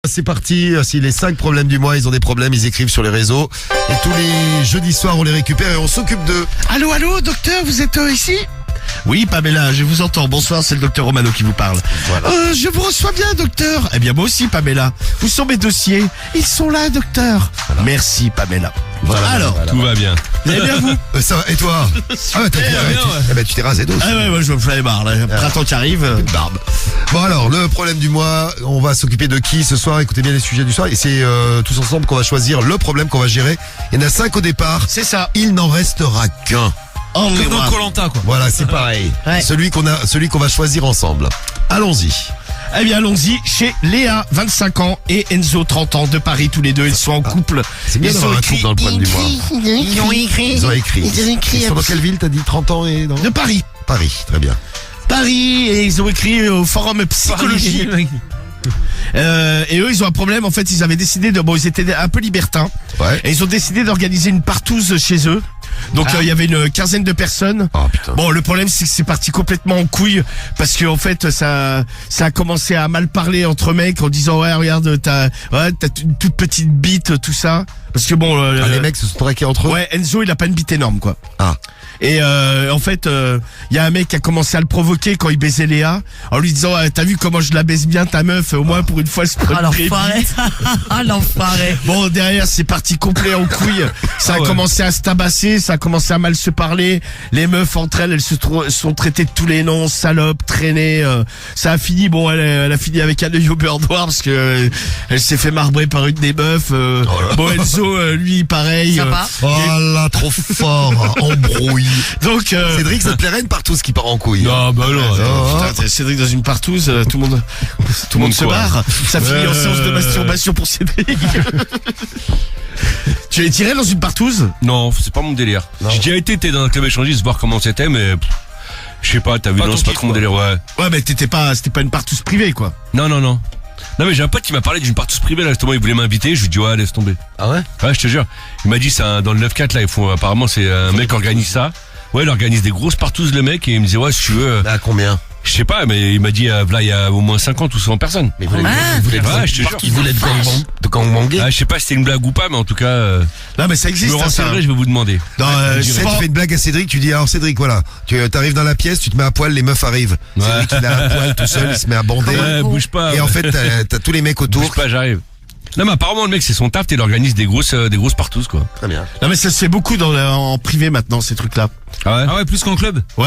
c'est parti. Si les 5 problèmes du mois, ils ont des problèmes, ils écrivent sur les réseaux. Et tous les jeudis soirs, on les récupère et on s'occupe d'eux. Allô, docteur, vous êtes ici? Oui, Pamela, je vous entends. Bonsoir, c'est le docteur Romano qui vous parle. Voilà. Je vous reçois bien, docteur. Eh bien, moi aussi, Pamela. Où sont mes dossiers? Ils sont là, docteur. Voilà. Merci, Pamela. Alors, Tout va bien. vous allez bien, vous? Ça va, et toi? Ah ouais, t'as bien, bien, ouais. tu t'es rasé d'os. Ah ouais, moi, je me fais les barres, là. Printemps qui arrive. Barbe. Bon alors, le problème du mois, on va s'occuper de qui ce soir? Écoutez bien les sujets du soir. Et c'est tous ensemble qu'on va choisir le problème qu'on va gérer. Il y en a 5 au départ. C'est ça. Il n'en restera qu'un. Oh, Comme dans Koh-Lanta, quoi. Voilà, c'est pareil. Ouais. Celui qu'on va choisir ensemble. Allons-y. Eh bien, allons-y chez Léa, 25 ans, et Enzo, 30 ans, de Paris, tous les deux. Ils sont en couple. C'est bien Ils d'avoir ont un écrit couple dans le problème du mois. Ils ont écrit. Ils ont écrit. Ils sont dans quelle ville? T'as dit 30 ans et non? De Paris. Paris, très bien. Paris, et ils ont écrit au forum psychologie. Et eux, ils ont un problème. En fait, ils avaient décidé ils étaient un peu libertins. Ouais. Et ils ont décidé d'organiser une partouze chez eux. Donc, il y avait une quinzaine de personnes. Oh putain. Bon, le problème, c'est que c'est parti complètement en couille. Parce que, en fait, ça a commencé à mal parler entre mecs en disant, ouais, regarde, t'as une toute petite bite, tout ça. Parce que bon, Les mecs se sont traqués entre eux. ouais, Enzo, il a pas une bite énorme, quoi. Ah. Et en fait, il y a un mec qui a commencé à le provoquer quand il baisait Léa, en lui disant, t'as vu comment je la baise bien ta meuf, au moins pour une fois se prendre une l'enfoiré. Ah, l'enfoiré. Bon, derrière, c'est parti complet en couille. Ça a commencé à se tabasser, ça a commencé à mal se parler. Les meufs entre elles se sont traitées de tous les noms, salope, traînées. Ça a fini, bon, elle a fini avec un œil au beurre noir parce que elle s'est fait marbrer par une des meufs. Bon, Enzo, lui, pareil. Sympa. Oh là, trop fort. Embrouille. Donc, Cédric, ça te plairait une partouze qui part en couille? Non, bah non. Ah. putain, Cédric dans une partouze, tout le monde se quoi. barre. Ça finit en séance de masturbation pour Cédric. Tu es tiré dans une partouze? Non, c'est pas mon délire. J'ai déjà été dans un club échangiste voir comment c'était, mais je sais pas, t'as vu, Pas non, ton c'est pas kiff, trop mon quoi. délire, ouais. Ouais, mais c'était pas une partouze privée, quoi. Non, mais j'ai un pote qui m'a parlé d'une partouze privée, là, justement, il voulait m'inviter, je lui ai dit, ouais, laisse tomber. Ah ouais? Ouais, je te jure. Il m'a dit, dans le 9-4, là, apparemment, c'est un mec qui organise ça. Ouais, il organise des grosses partouzes, le mec, et il me disait, ouais, si tu veux, Là, combien? je sais pas, mais il m'a dit, là, il y a au moins 50 ou 100 personnes. Mais vous Ouais, je te jure. Ils voulaient de gangbanger. Ah, je sais pas si c'était une blague ou pas, mais en tout cas, Non, mais ça je me existe, hein, ça. renseignerai, je vais vous demander. Dans, Tu sais, tu fais une blague à Cédric, tu dis alors Cédric, voilà, tu arrives dans la pièce, tu te mets à poil, les meufs arrivent. Ouais. Cédric il a un poil tout seul, il se met à bander. Ouais, bouge pas. Et en fait, t'as tous les mecs autour. Bouge pas, j'arrive. Non, mais apparemment, le mec, c'est son taf, il organise des grosses partouzes, quoi. Très bien. Non, mais ça se fait beaucoup en privé maintenant, ces trucs-là. Ah ouais? Ah ouais, plus qu'en club. Ouais.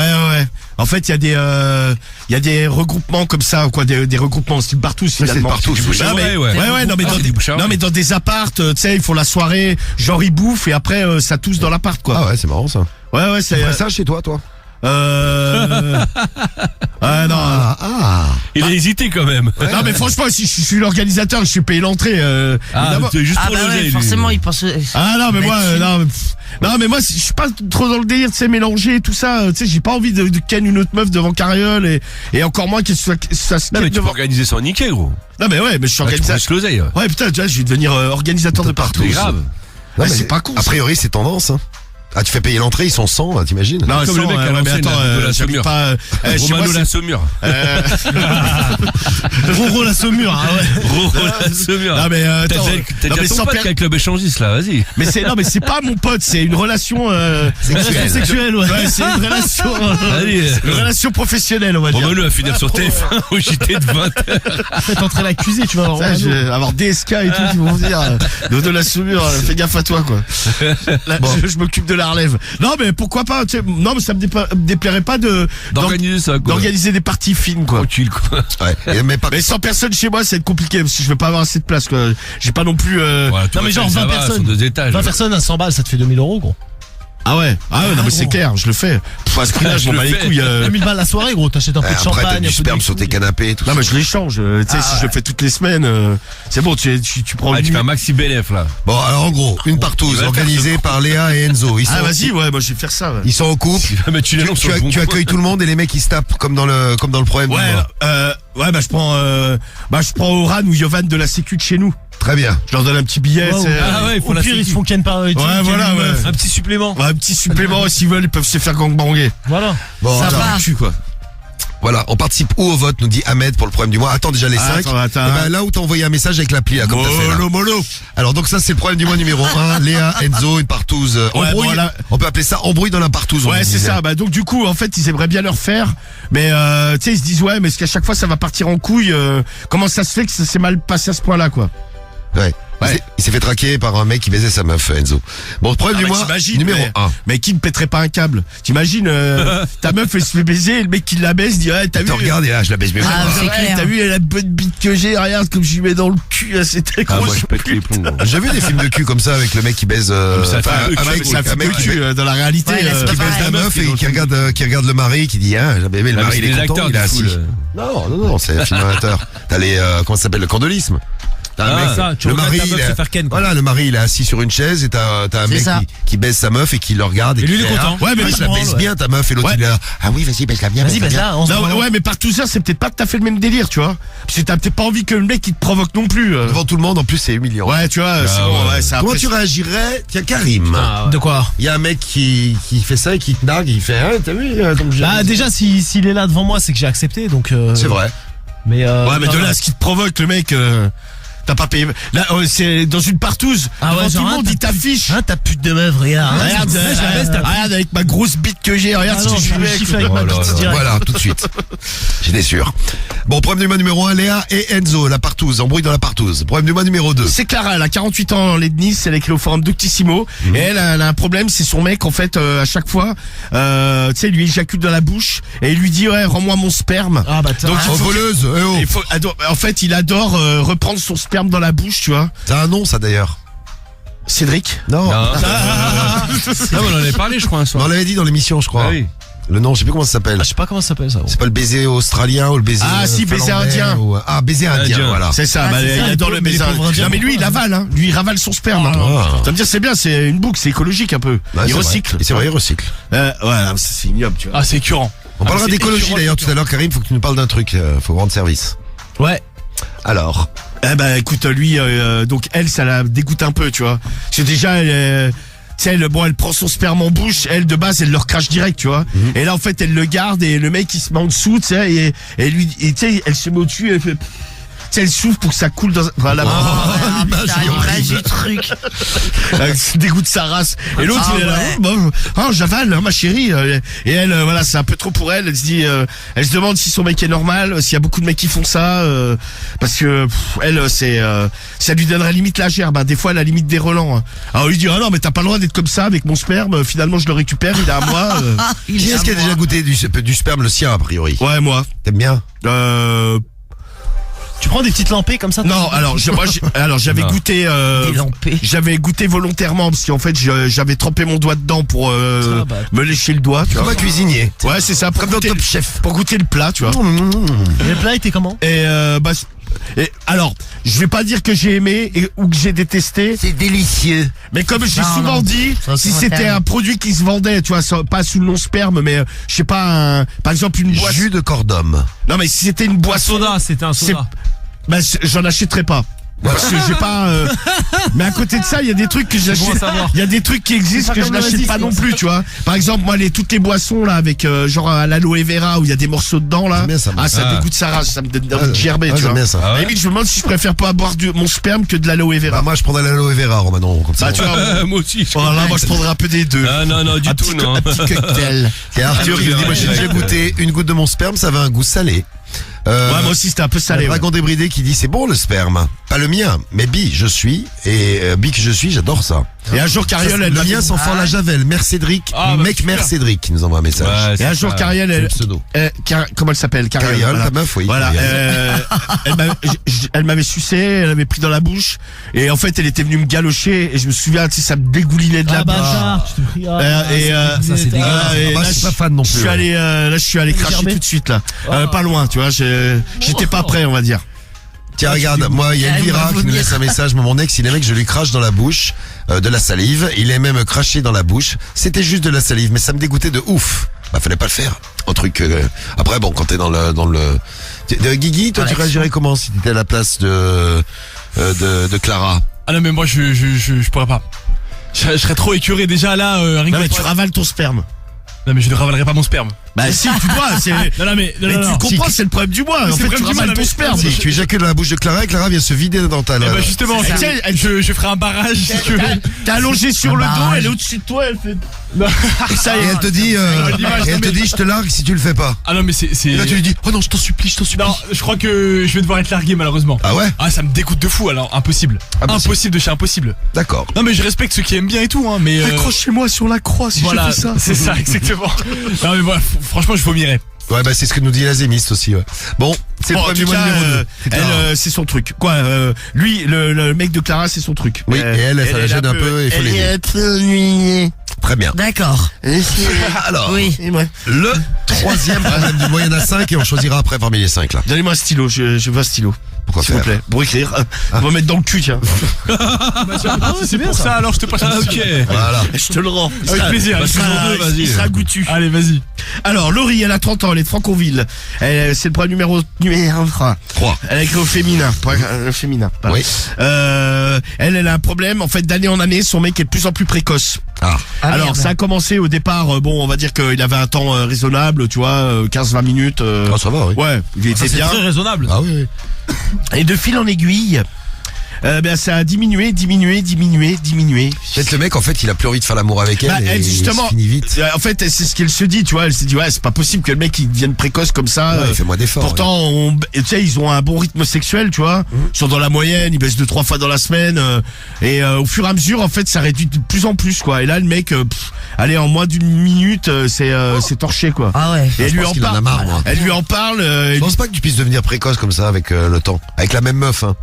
En fait, il y a des regroupements comme ça, quoi, des regroupements style partouze, c'est le finalement. partouze, Du bouche à ouais, oreille. ouais. Ouais, non, mais Ah, dans c'est des du bouche à oreille. non, mais dans des appartes, tu sais, ils font la soirée, genre ils bouffent et après, ça tousse dans l'appart, quoi. Ah ouais, c'est marrant ça. Ouais, c'est, Tu ferais ça chez toi, toi? non. Il a hésité quand même. Non, mais franchement, si je suis l'organisateur, je suis payé l'entrée, évidemment. c'est juste Ah pour bah le ouais, lui. forcément, il pense. Ah non mais moi Là-dessus. non mais moi je suis pas trop dans le délire, tu sais, mélanger et tout ça, tu sais, j'ai pas envie de ken une autre meuf devant Carriole et encore moins que ça se Non, mais ken tu peux devant. organiser ça en niqué, gros. Non mais ouais, mais je suis Là, tu prends organisateur. juste l'oseille. Ouais, putain, tu vois, je vais devenir organisateur de partout. C'est grave. Non, Ouais, mais c'est pas con. A ça. priori, c'est tendance, hein. Ah, tu fais payer l'entrée, ils sont 100, là, t'imagines? Non, Comme sans, le mec à ouais, mais l'ancienne, attends, là, de la j'habite Saumur. pas chez moi, Romano c'est- la Saumur. Roro la Saumur, ah ouais. Roro la Saumur. Non mais T'as attends, déjà non, mais ton sans pote per- qui a un club échangiste, là, vas-y. mais c'est pas mon pote, c'est une relation Sexuelle. ouais. Ouais, c'est une relation Allez. une relation professionnelle, on va dire. Romano va finir sur TF1 au JT de 20h. Faites entrer l'accusé, tu vas voir. Ça, je vais avoir DSK et tout qui vont venir. De la Saumur, fais gaffe à toi, quoi. Là, je m'occupe de la relève. Non, mais pourquoi pas, tu sais, non, mais ça me déplairait pas D'organiser ça, quoi. d'organiser des parties fines, quoi. Tranquille, quoi. Ouais. Mais pas. Mais 100 personnes chez moi, ça va être compliqué, parce que je vais pas avoir assez de place, quoi. J'ai pas non plus, Voilà, Non, mais genre 20 personnes. 2 étages. 20 personnes à 100 balles, ça te fait 2000 €, gros. Ah ouais, non, mais c'est gros. clair, je le fais. À ce prix-là, je m'en Je bats le les fais. couilles. 2000 balles la soirée, gros. T'achètes un peu de Après, t'as champagne, du un peu sperme de sur tes canapés et tout Non, ça. mais je l'échange. Tu sais, si je le fais toutes les semaines, c'est bon, tu prends Ah, une tu fais un nuit. maxi BLF, là. Bon, alors en gros, une partouze Il va organisée par Léa et Enzo. Ah, vas-y, ouais, moi, je vais faire ça, ouais. Ils sont au couple. Tu vas mettre une annonce sur le bon Tu coin. accueilles tout le monde et les mecs ils se tapent comme dans le problème du mois. Ouais, bah, je prends Oran ou Yovan de la sécu de chez nous. Très bien. Je leur donne un petit billet, Wow. c'est, Ah ouais, il faut Au la pire, ils se font ken par voilà, ouais. Un petit supplément. Ouais, un petit supplément, s'ils veulent, ils peuvent se faire gangbanger. Voilà. Bon, Ça alors, va le cul, quoi. Voilà, on participe où au vote, nous dit Ahmed pour le problème du mois. Attends déjà les 5. Attends. Et ben là où t'as envoyé un message avec l'appli là, comme t'as fait là. Mollo. Alors donc ça c'est le problème du mois numéro 1. Léa, Enzo, une partouze. Embrouille. bon, là- On peut appeler ça embrouille dans la partouze. on Ouais, c'est disait. ça. Bah donc du coup, en fait, ils aimeraient bien le refaire, mais tu sais, ils se disent ouais, mais est-ce qu'à chaque fois ça va partir en couille comment ça se fait que ça s'est mal passé à ce point-là, quoi. Ouais. Ouais. Il s'est fait traquer par un mec qui baisait sa meuf, Enzo. Bon, le problème Ah du bah, mois t'imagines, numéro mais- 1. Mais qui ne pèterait pas un câble? T'imagines, ta meuf elle se fait baiser, et le mec qui la baisse dit ouais, t'as Tu vu? regardes et là, je la baisse bien. Ah, c'est Ouais, clair. t'as vu la bonne bite que j'ai, regarde comme je lui mets dans le cul, c'était Ah, gros. moi, je pète les plombs. J'ai vu des films de cul comme ça avec le mec qui baise ça fait un un mec, ça fait un mec que qui tu, dans la réalité. Ouais, là, c'est qui pas baise pareil. la meuf et qui regarde le mari qui dit hein, j'ai bébé le Ah, mais mari c'est il est des content, acteurs, il est du coup, assis. le- Non, c'est un film amateur. T'as les comment ça s'appelle le candolisme. T'as un Ah, mec, ça, tu le regardes mari, ta meuf il est- se faire ken, quoi. voilà, le mari il est assis sur une chaise et t'as un C'est mec ça. qui baise sa meuf et qui le regarde et Et lui, qui il est fait, content. ah, Ouais, mais je la pas baise mal, bien ta meuf et l'autre Ouais. il est là ah oui vas-y baise-la bien Vas-y, baise-la baise bien. là, on se Non, voit. ouais, mais par tout ça, c'est peut-être pas tout à fait le même délire, tu vois. Parce que t'as peut-être pas envie que le mec il te provoque non plus. Devant tout le monde en plus c'est humiliant. Ouais, tu vois, c'est bon, ouais, ça Comment après, tu réagirais? Tiens Karim. De quoi? Il y a un mec qui fait ça et qui te nargue, il fait hein, t'as vu donc Bah, déjà, s'il est là devant moi, c'est que j'ai accepté, donc. c'est vrai. Mais Ouais, mais de non, là, à ce qui te provoque, le mec, t'as pas payé. Là, c'est dans une partouze. Ah ouais, devant tout genre, le monde, hein, il t'affiche. Hein, ta pute de meuf, regarde. Regarde, je la baisse, ta regarde avec ma grosse bite que j'ai, regarde Ah ce non, que je je me fais. chiffre avec ma bite direct. Voilà, tout de suite. J'étais sûr. Bon, problème du mois numéro 1, Léa et Enzo, la partouze, embrouille dans la partouze. Problème du mois numéro 2. C'est Clara, elle a 48 ans, elle est de Nice, elle écrit au forum Doctissimo, et elle a un problème, c'est son mec, en fait, à chaque fois, tu sais, il lui éjacule dans la bouche, et il lui dit, ouais, rends-moi mon sperme. Ah, bah, Donc, Oh, voleuse, eh oh. En fait, il adore reprendre son sperme dans la bouche, tu vois. C'est un nom, ça d'ailleurs. Cédric. Non. Non, on en avait parlé, je crois, un On soir. l'avait dit dans l'émission, je crois. Ah oui. Le nom, je sais plus comment ça s'appelle. je sais pas comment ça s'appelle ça. C'est pas le baiser australien ou le baiser. Ah, si, baiser finlandais indien. Ah, baiser indien, Indien. voilà. C'est ça, Ah, bah, c'est il ça, adore les le pauvres- baiser. les pauvres Indiens, Non, mais lui, il avale, hein. Lui, il ravale son sperme. hein. Ah. Ça veut dire, c'est bien, c'est une boucle, c'est écologique un peu. Ouais, il c'est vrai. recycle. Et c'est vrai, il recycle. Voilà, c'est ignoble, tu vois. Ah, c'est écœurant. On parlera c'est d'écologie écœurant, d'ailleurs tout à l'heure, Karim, faut que tu nous parles d'un truc, faut rendre service. Ouais. Alors. Eh ben, écoute, lui, donc elle, ça la dégoûte un peu, tu vois. Parce que déjà, tu sais, elle prend son sperme en bouche, elle, de base, elle le recrache direct, tu vois. Et là, en fait, elle le garde et le mec, il se met en dessous, tu sais, et lui, et tu sais, elle se met au-dessus, elle fait... Tu sais, elle souffle pour que ça coule dans la Ah, l'image putain, est l'image horrible. du truc. Elle se dégoûte sa race. Et l'autre, Ah il est là, ouais. oh, bon, oh, j'avale, hein, ma chérie. Et elle, voilà, c'est un peu trop pour elle. Elle se dit, elle se demande si son mec est normal, s'il y a beaucoup de mecs qui font ça, parce que elle, ça lui donnerait limite la gerbe. Hein. Des fois, elle a limite des relents. Hein. Alors on lui dit, ah non, mais t'as pas le droit d'être comme ça avec mon sperme. Finalement, je le récupère, il est à moi. Il Qui est est-ce à qui a moi. déjà goûté du sperme, le sien, a priori? Ouais, moi. T'aimes bien? Tu prends des petites lampées comme ça? Non, alors, j'avais Non. goûté. Des lampées. J'avais goûté volontairement parce qu'en fait j'avais trempé mon doigt dedans pour Ah, bah. me lécher le doigt, tu Comme vois. un cuisinier. Ouais, c'est ça. Pour Comme dans goûter Top le- Chef. Pour goûter le plat, tu vois. Et le plat était comment? Et alors, je vais pas dire que j'ai aimé ou que j'ai détesté, C'est délicieux. mais comme j'ai Non, souvent non. dit, Ça, si c'est c'était interdit. un produit qui se vendait, tu vois, pas sous le nom sperme, mais je sais pas, par exemple une boisson. Jus de corde d'homme. Non, mais si c'était une boisson, Soda, c'était un soda. bah, j'en achèterais pas. Parce que j'ai pas. Mais à côté de ça, il y a des trucs que bon à j'achète. savoir. Il y a des trucs qui existent C'est que pas je comme n'achète l'oasis, pas quoi. non plus, tu vois. Par exemple, moi, toutes les boissons là avec genre à l'aloe vera où il y a des morceaux dedans là. J'aime bien ça, moi. Ah, ça Ah. dégoûte sa race, ça me donne envie de gerber, Ah, tu j'aime vois. bien ça. Ah À la ouais. limite, je me demande si je préfère pas boire mon sperme que de l'aloe vera. Bah, moi, je prendrais l'aloe vera, Romano, comme ça. Bah, tu vois. Moi aussi. Voilà, moi je prendrais un peu des deux. Ah non, non, du un tout, petit, non. un petit cocktail. Et Arthur, il dit, moi, j'ai déjà Ouais. goûté une goutte de mon sperme, ça avait un goût salé. Ouais, moi aussi c'était un peu Le salé. Ouais. dragon débridé qui dit c'est bon le sperme, pas le mien, mais bi je suis et bi que je suis, j'adore ça. Et un jour, Cariole, elle le m'avait- mien sans fort la javel, Mère Cédric, Ah, bah, mec super. Mère Cédric qui nous envoie un message. Ouais, Et c'est un jour, ça. Cariole, C'est le elle, pseudo. comment elle s'appelle? Cariole, voilà. ta meuf, oui. Voilà, Cariole. elle m'avait sucé, elle m'avait pris dans la bouche, et en fait, elle était venue me galocher, et je me souviens, tu sais, ça me dégoulinait de la Ah, bouche. bâtard, tu te pries. Ça, c'est dégueulasse. et Ah, bah, là, je suis pas fan non je plus. suis allé, là, je suis allé cracher Gerber. tout de suite, là. Pas loin, tu vois, j'étais pas prêt, on va dire. Tiens, regarde, moi, il y a Ah, Elvira il va qui nous vomir. laisse un message. Moi, mon ex, il aimait que je lui crache dans la bouche de la salive. Il aimait me cracher dans la bouche. C'était juste de la salive, mais ça me dégoûtait de ouf. Bah, fallait pas le faire. Un truc. Après, bon, quand t'es dans le. Guigui, toi, tu Alex. réagirais comment si t'étais à la place de Clara? Ah non mais moi je pourrais pas. Je serais trop écœuré déjà là. Rien que Non, mais pour- tu ravales ton sperme. Non mais je ne ravalerai pas mon sperme. Bah si, tu dois, c'est... Non, mais Mais tu comprends, c'est le problème du mois. En c'est fait, le tu problème du ramales mois, ton mais- sperme. Si tu éjacules dans la bouche de Clara et Clara vient se vider dans ta... Eh ben justement, C'est ça. je ferai un barrage si tu veux. T'es allongé sur le dos, barrage. elle est au-dessus de toi, elle fait... Et ça y Et est, elle te dit, je te largue si tu le fais pas. Ah non mais c'est... Et là tu lui dis, oh non, je t'en supplie, je t'en supplie. Non, je crois que je vais devoir être largué malheureusement. Ah ouais? Ah ça me dégoûte de fou alors, impossible. Ah bah, Impossible de chez impossible. D'accord. Non mais je respecte ceux qui aiment bien et tout hein, mais... accrochez-moi sur la croix si voilà, je fais ça. c'est ça exactement. Non mais voilà, franchement je vomirais. Ouais, bah c'est ce que nous dit la zémiste aussi, ouais. Bon, c'est Bon, le en premier tout mois cas, numéro 2. elle, c'est son truc. Quoi, lui, le mec de Clara, c'est son truc. Oui, et elle, ça la est gêne un peu, il faut elle l'aider. est un peu ennuyée. Très bien. D'accord. Alors, Oui. Et ouais. le troisième problème du mois, il y en a 5 et on choisira après parmi les 5 là. Donnez-moi un stylo, je veux un stylo. Pourquoi S'il vous faire plaît. Pour écrire. On va mettre dans le cul, tiens. C'est pour ça alors je te passe un Ok. Voilà. Je te le rends. Avec plaisir. Il sera, il sera goûtu. Allez vas-y. Alors, Laurie, elle a 30 ans, elle est de Franconville. C'est le problème numéro 3. 3. Elle a écrit au féminin. Féminin. Voilà. Oui. Elle a un problème. En fait, d'année en année, son mec est de plus en plus précoce. Ah. Ah, Alors, merde. ça a commencé au départ, bon, on va dire qu'il avait un temps raisonnable, tu vois, 15-20 minutes. Ah, ça va, oui. Ouais, il était C'est bien. très raisonnable. Ah oui, oui. Et de fil en aiguille, ben, ça a diminué. Peut-être le mec, en fait, il a plus envie de faire l'amour avec elle. Bah, et elle, justement, il finit vite. En fait, c'est ce qu'elle se dit, tu vois. Elle se dit, ouais, c'est pas possible que le mec il devienne précoce comme ça. Ouais, il fait moins d'efforts. Pourtant, tu sais, ils ont un bon rythme sexuel, tu vois. Ils sont dans la moyenne, ils baissent 2-3 fois dans la semaine. Et au fur et à mesure, en fait, ça réduit de plus en plus, quoi. Et là, le mec, allez, en moins d'une minute, c'est torché, quoi. Ah ouais. Et elle Je lui pense en qu'il en a parle. marre, moi. Elle lui en parle. Je pense pas que tu puisses devenir précoce comme ça avec le temps. Avec la même meuf, hein.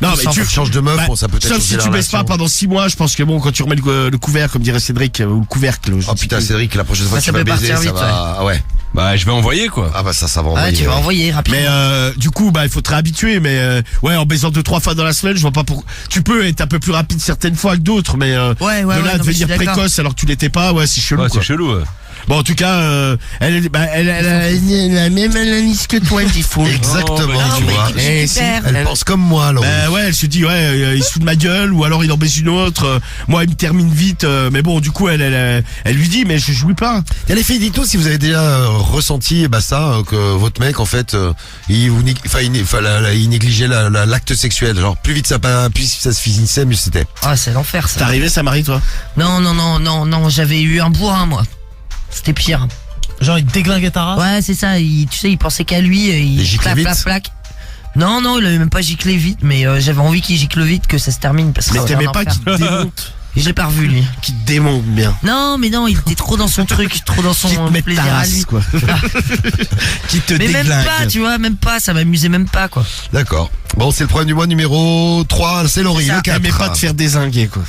Non, mais tu changes de meuf, bah, bon, ça peut être sauf si tu baisses pas pendant 6 mois, je pense que bon, quand tu remets le couvert, comme dirait Cédric, ou le couvercle. Oh putain, Cédric, la prochaine fois que Ça tu vas peut baiser, partir ça vite, va. Ah ouais. Bah, je vais envoyer, quoi. Ah bah ça va Ah, envoyer. tu vas envoyer rapidement. Mais du coup, bah il faut te réhabituer. Mais ouais, en baisant 2-3 fois dans la semaine, je vois pas pourquoi. Tu peux être un peu plus rapide certaines fois que d'autres, mais Ouais, de ouais, là à non, mais je suis devenir d'accord. précoce alors que tu l'étais pas, ouais, c'est chelou. Ouais, Quoi. c'est chelou. Ouais. Bon, en tout cas, elle a la même analyse que toi, Tifo. Exactement, bah, tu mais vois. écoute, Eh, super. Elle pense comme moi, Laurie. Bah ouais, elle se dit ouais, il se fout de ma gueule ou alors il en baisse une autre. Moi, il me termine vite. Mais bon, du coup, elle lui dit mais je jouis pas. Et les filles, dites-nous si vous avez déjà ressenti que votre mec, en fait, il négligeait l'acte sexuel. Genre, plus vite ça se finissait, mieux c'était. Ah, c'est l'enfer T'es ça. arrivé, ça Marie, toi? Non, j'avais eu un bourrin moi. C'était pire. Genre, il te déglinguait ta race. Ouais, c'est ça, tu sais, il pensait qu'à lui, Il il giclait vite. plaque. Non, il avait même pas giclé vite, mais j'avais envie qu'il gicle vite, que ça se termine parce que Mais ça t'aimais va pas en qu'il enfer. te démonte, Je l'ai pas revu lui. qu'il te démonte bien. Non, mais non, il était trop dans son truc, trop dans son Qui te met ta plaisir à race, lui. quoi. Qui te Mais déglingue. même pas, tu vois, même pas, ça m'amusait même pas quoi. D'accord. Bon, c'est le problème du mois numéro 3, c'est Laurie, C'est ça. le 4. T'aimais pas te faire dézinguer, quoi.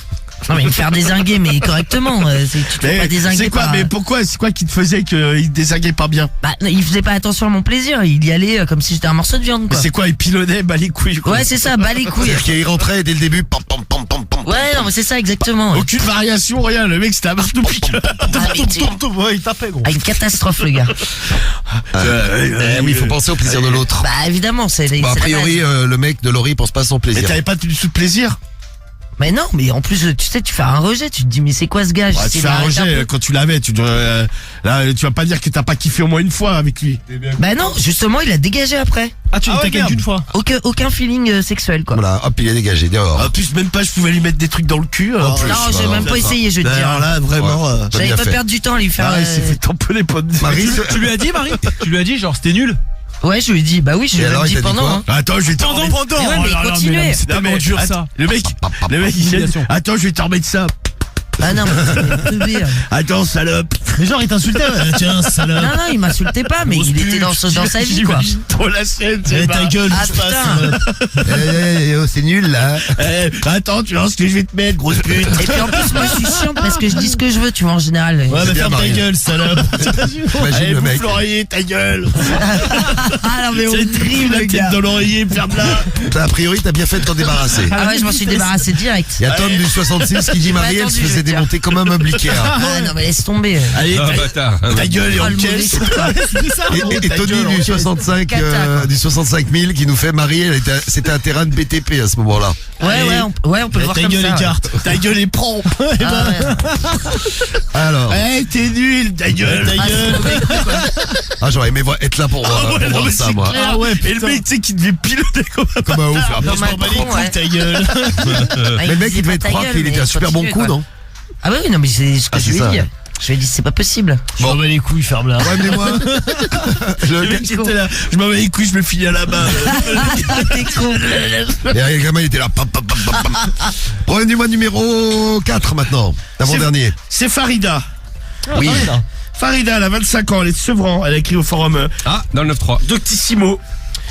Non mais me faire dézinguer mais correctement, tu te fais pas dézinguer c'est quoi, par- mais pourquoi, c'est quoi qui te faisait qu'il dézinguait pas bien? Bah, il faisait pas attention à mon plaisir, il y allait comme si j'étais un morceau de viande Mais quoi. c'est quoi, il pilonnait, bah les couilles, quoi. Ouais, c'est ça, bas les couilles. C'est-à-dire qu'il rentrait dès le début, pam, pam, pam, pam, pam. Ouais, non mais c'est ça exactement. Ouais. Aucune variation, rien, le mec c'était un marteau piqueur. mais t'es- Ouais, il tapait, gros. Ah, une catastrophe le gars. Oui, il faut penser au plaisir de l'autre. Bah évidemment, c'est Bah, a c'est la priori, base. le mec de Laurie pense pas à son Mais plaisir. t'avais pas du tout de plaisir? Mais non, mais en plus tu sais, tu fais un rejet, tu te dis mais c'est quoi ce gars? Ouais, J'essaie tu fais un d'arrêter rejet peu. quand tu l'avais, là, tu vas pas dire que t'as pas kiffé au moins une fois avec lui. Bah non, justement, il a dégagé après. Ah, tu Ah ouais, t'as qu'une merde. fois. Aucun feeling sexuel quoi. Voilà, hop, il est dégagé, dehors. En plus, même pas, je pouvais lui mettre des trucs dans le cul. Alors, plus. Non, j'ai bah, même pas essayé, je veux te alors dire. là, vraiment, T'as J'avais bien pas fait. perdre du temps à lui faire. il s'est fait tamponner pas de... Marie, Tu lui as dit, Marie? Tu lui as dit, genre, c'était nul? Ouais, je lui ai dit, bah oui, je lui ai alors, même il dit t'a dit pendant. quoi Hein. Attends, je vais te Pendant. Mais ouais, mais Oh là là, continuez. mais non, c'est Non, tellement mais dur, att- ça. Le mec, il dit, Humiliation. attends, je vais te remettre ça. Ah non, mais c'est teubé, hein. Attends, salope. Mais genre, il t'insultait, tiens, salope. Non, il m'insultait pas, mais il était dans sa vie quoi. J'imagine trop la scène, Eh, ta gueule, Ah je passe. putain. c'est nul, là. Attends, tu vois ce que je vais te mettre, grosse pute. Et puis en plus, moi je suis chiante parce que je dis ce que je veux, tu vois, en général. Ouais, C'est mais bien, ferme ta Marie. gueule, salope. Imagine Allez, le mec. bouffe l'oreiller, ta gueule. Ah non, mais C'est horrible, la le tête gars. dans l'oreiller, ferme-la. A priori, t'as bien fait de t'en débarrasser. Ah ouais, je m'en suis débarrassé direct. Il y a Tom du 66 qui dit Marie, elle se Attendu, faisait démonté comme un meuble Ikea. Ah non mais laisse tomber. Allez, Ah, bâtard. ta gueule et Ah, en le mauvais caisse. coup, quoi. Et Tony du 65, du 65 000 qui nous fait Marie, c'était un terrain de BTP à ce moment-là. Ouais, on peut le voir Ta comme gueule ça. et carte. Ta gueule et prends. Ah, ouais. Alors, Eh, t'es nul, ta gueule, ta Ah, c'est gueule. mauvais coup, quoi. j'aurais aimé être là pour voir, Ouais, pour non, voir mais ça, c'est moi. clair. Et le mec, tu sais, qui devait piloter comme un Comme un ouf. bâtard. Comme Je un m'en bats les con, couilles, ouais. ta gueule. Ah, Mais le mec, disait il devait pas être ta propre, gueule, il était mais un super bon continue, coup, quoi. non? Ah oui, non mais c'est ce que Ah, je c'est lui ai ça. dit. Je lui ai dit c'est pas possible. Je m'en bats les couilles, ferme-la. Ouais, mais moi, Le mec qui était là, je m'en bats les couilles, je me finis à la main. T'es con. et le gamin, il était là. Pam, pam, pam, pam, pam. Problème du mois numéro 4 maintenant, l'avant-dernier. C'est Farida. Oui. Farida, elle a 25 ans, elle est de Sevran, elle a écrit au forum Ah, dans le 9-3. Doctissimo.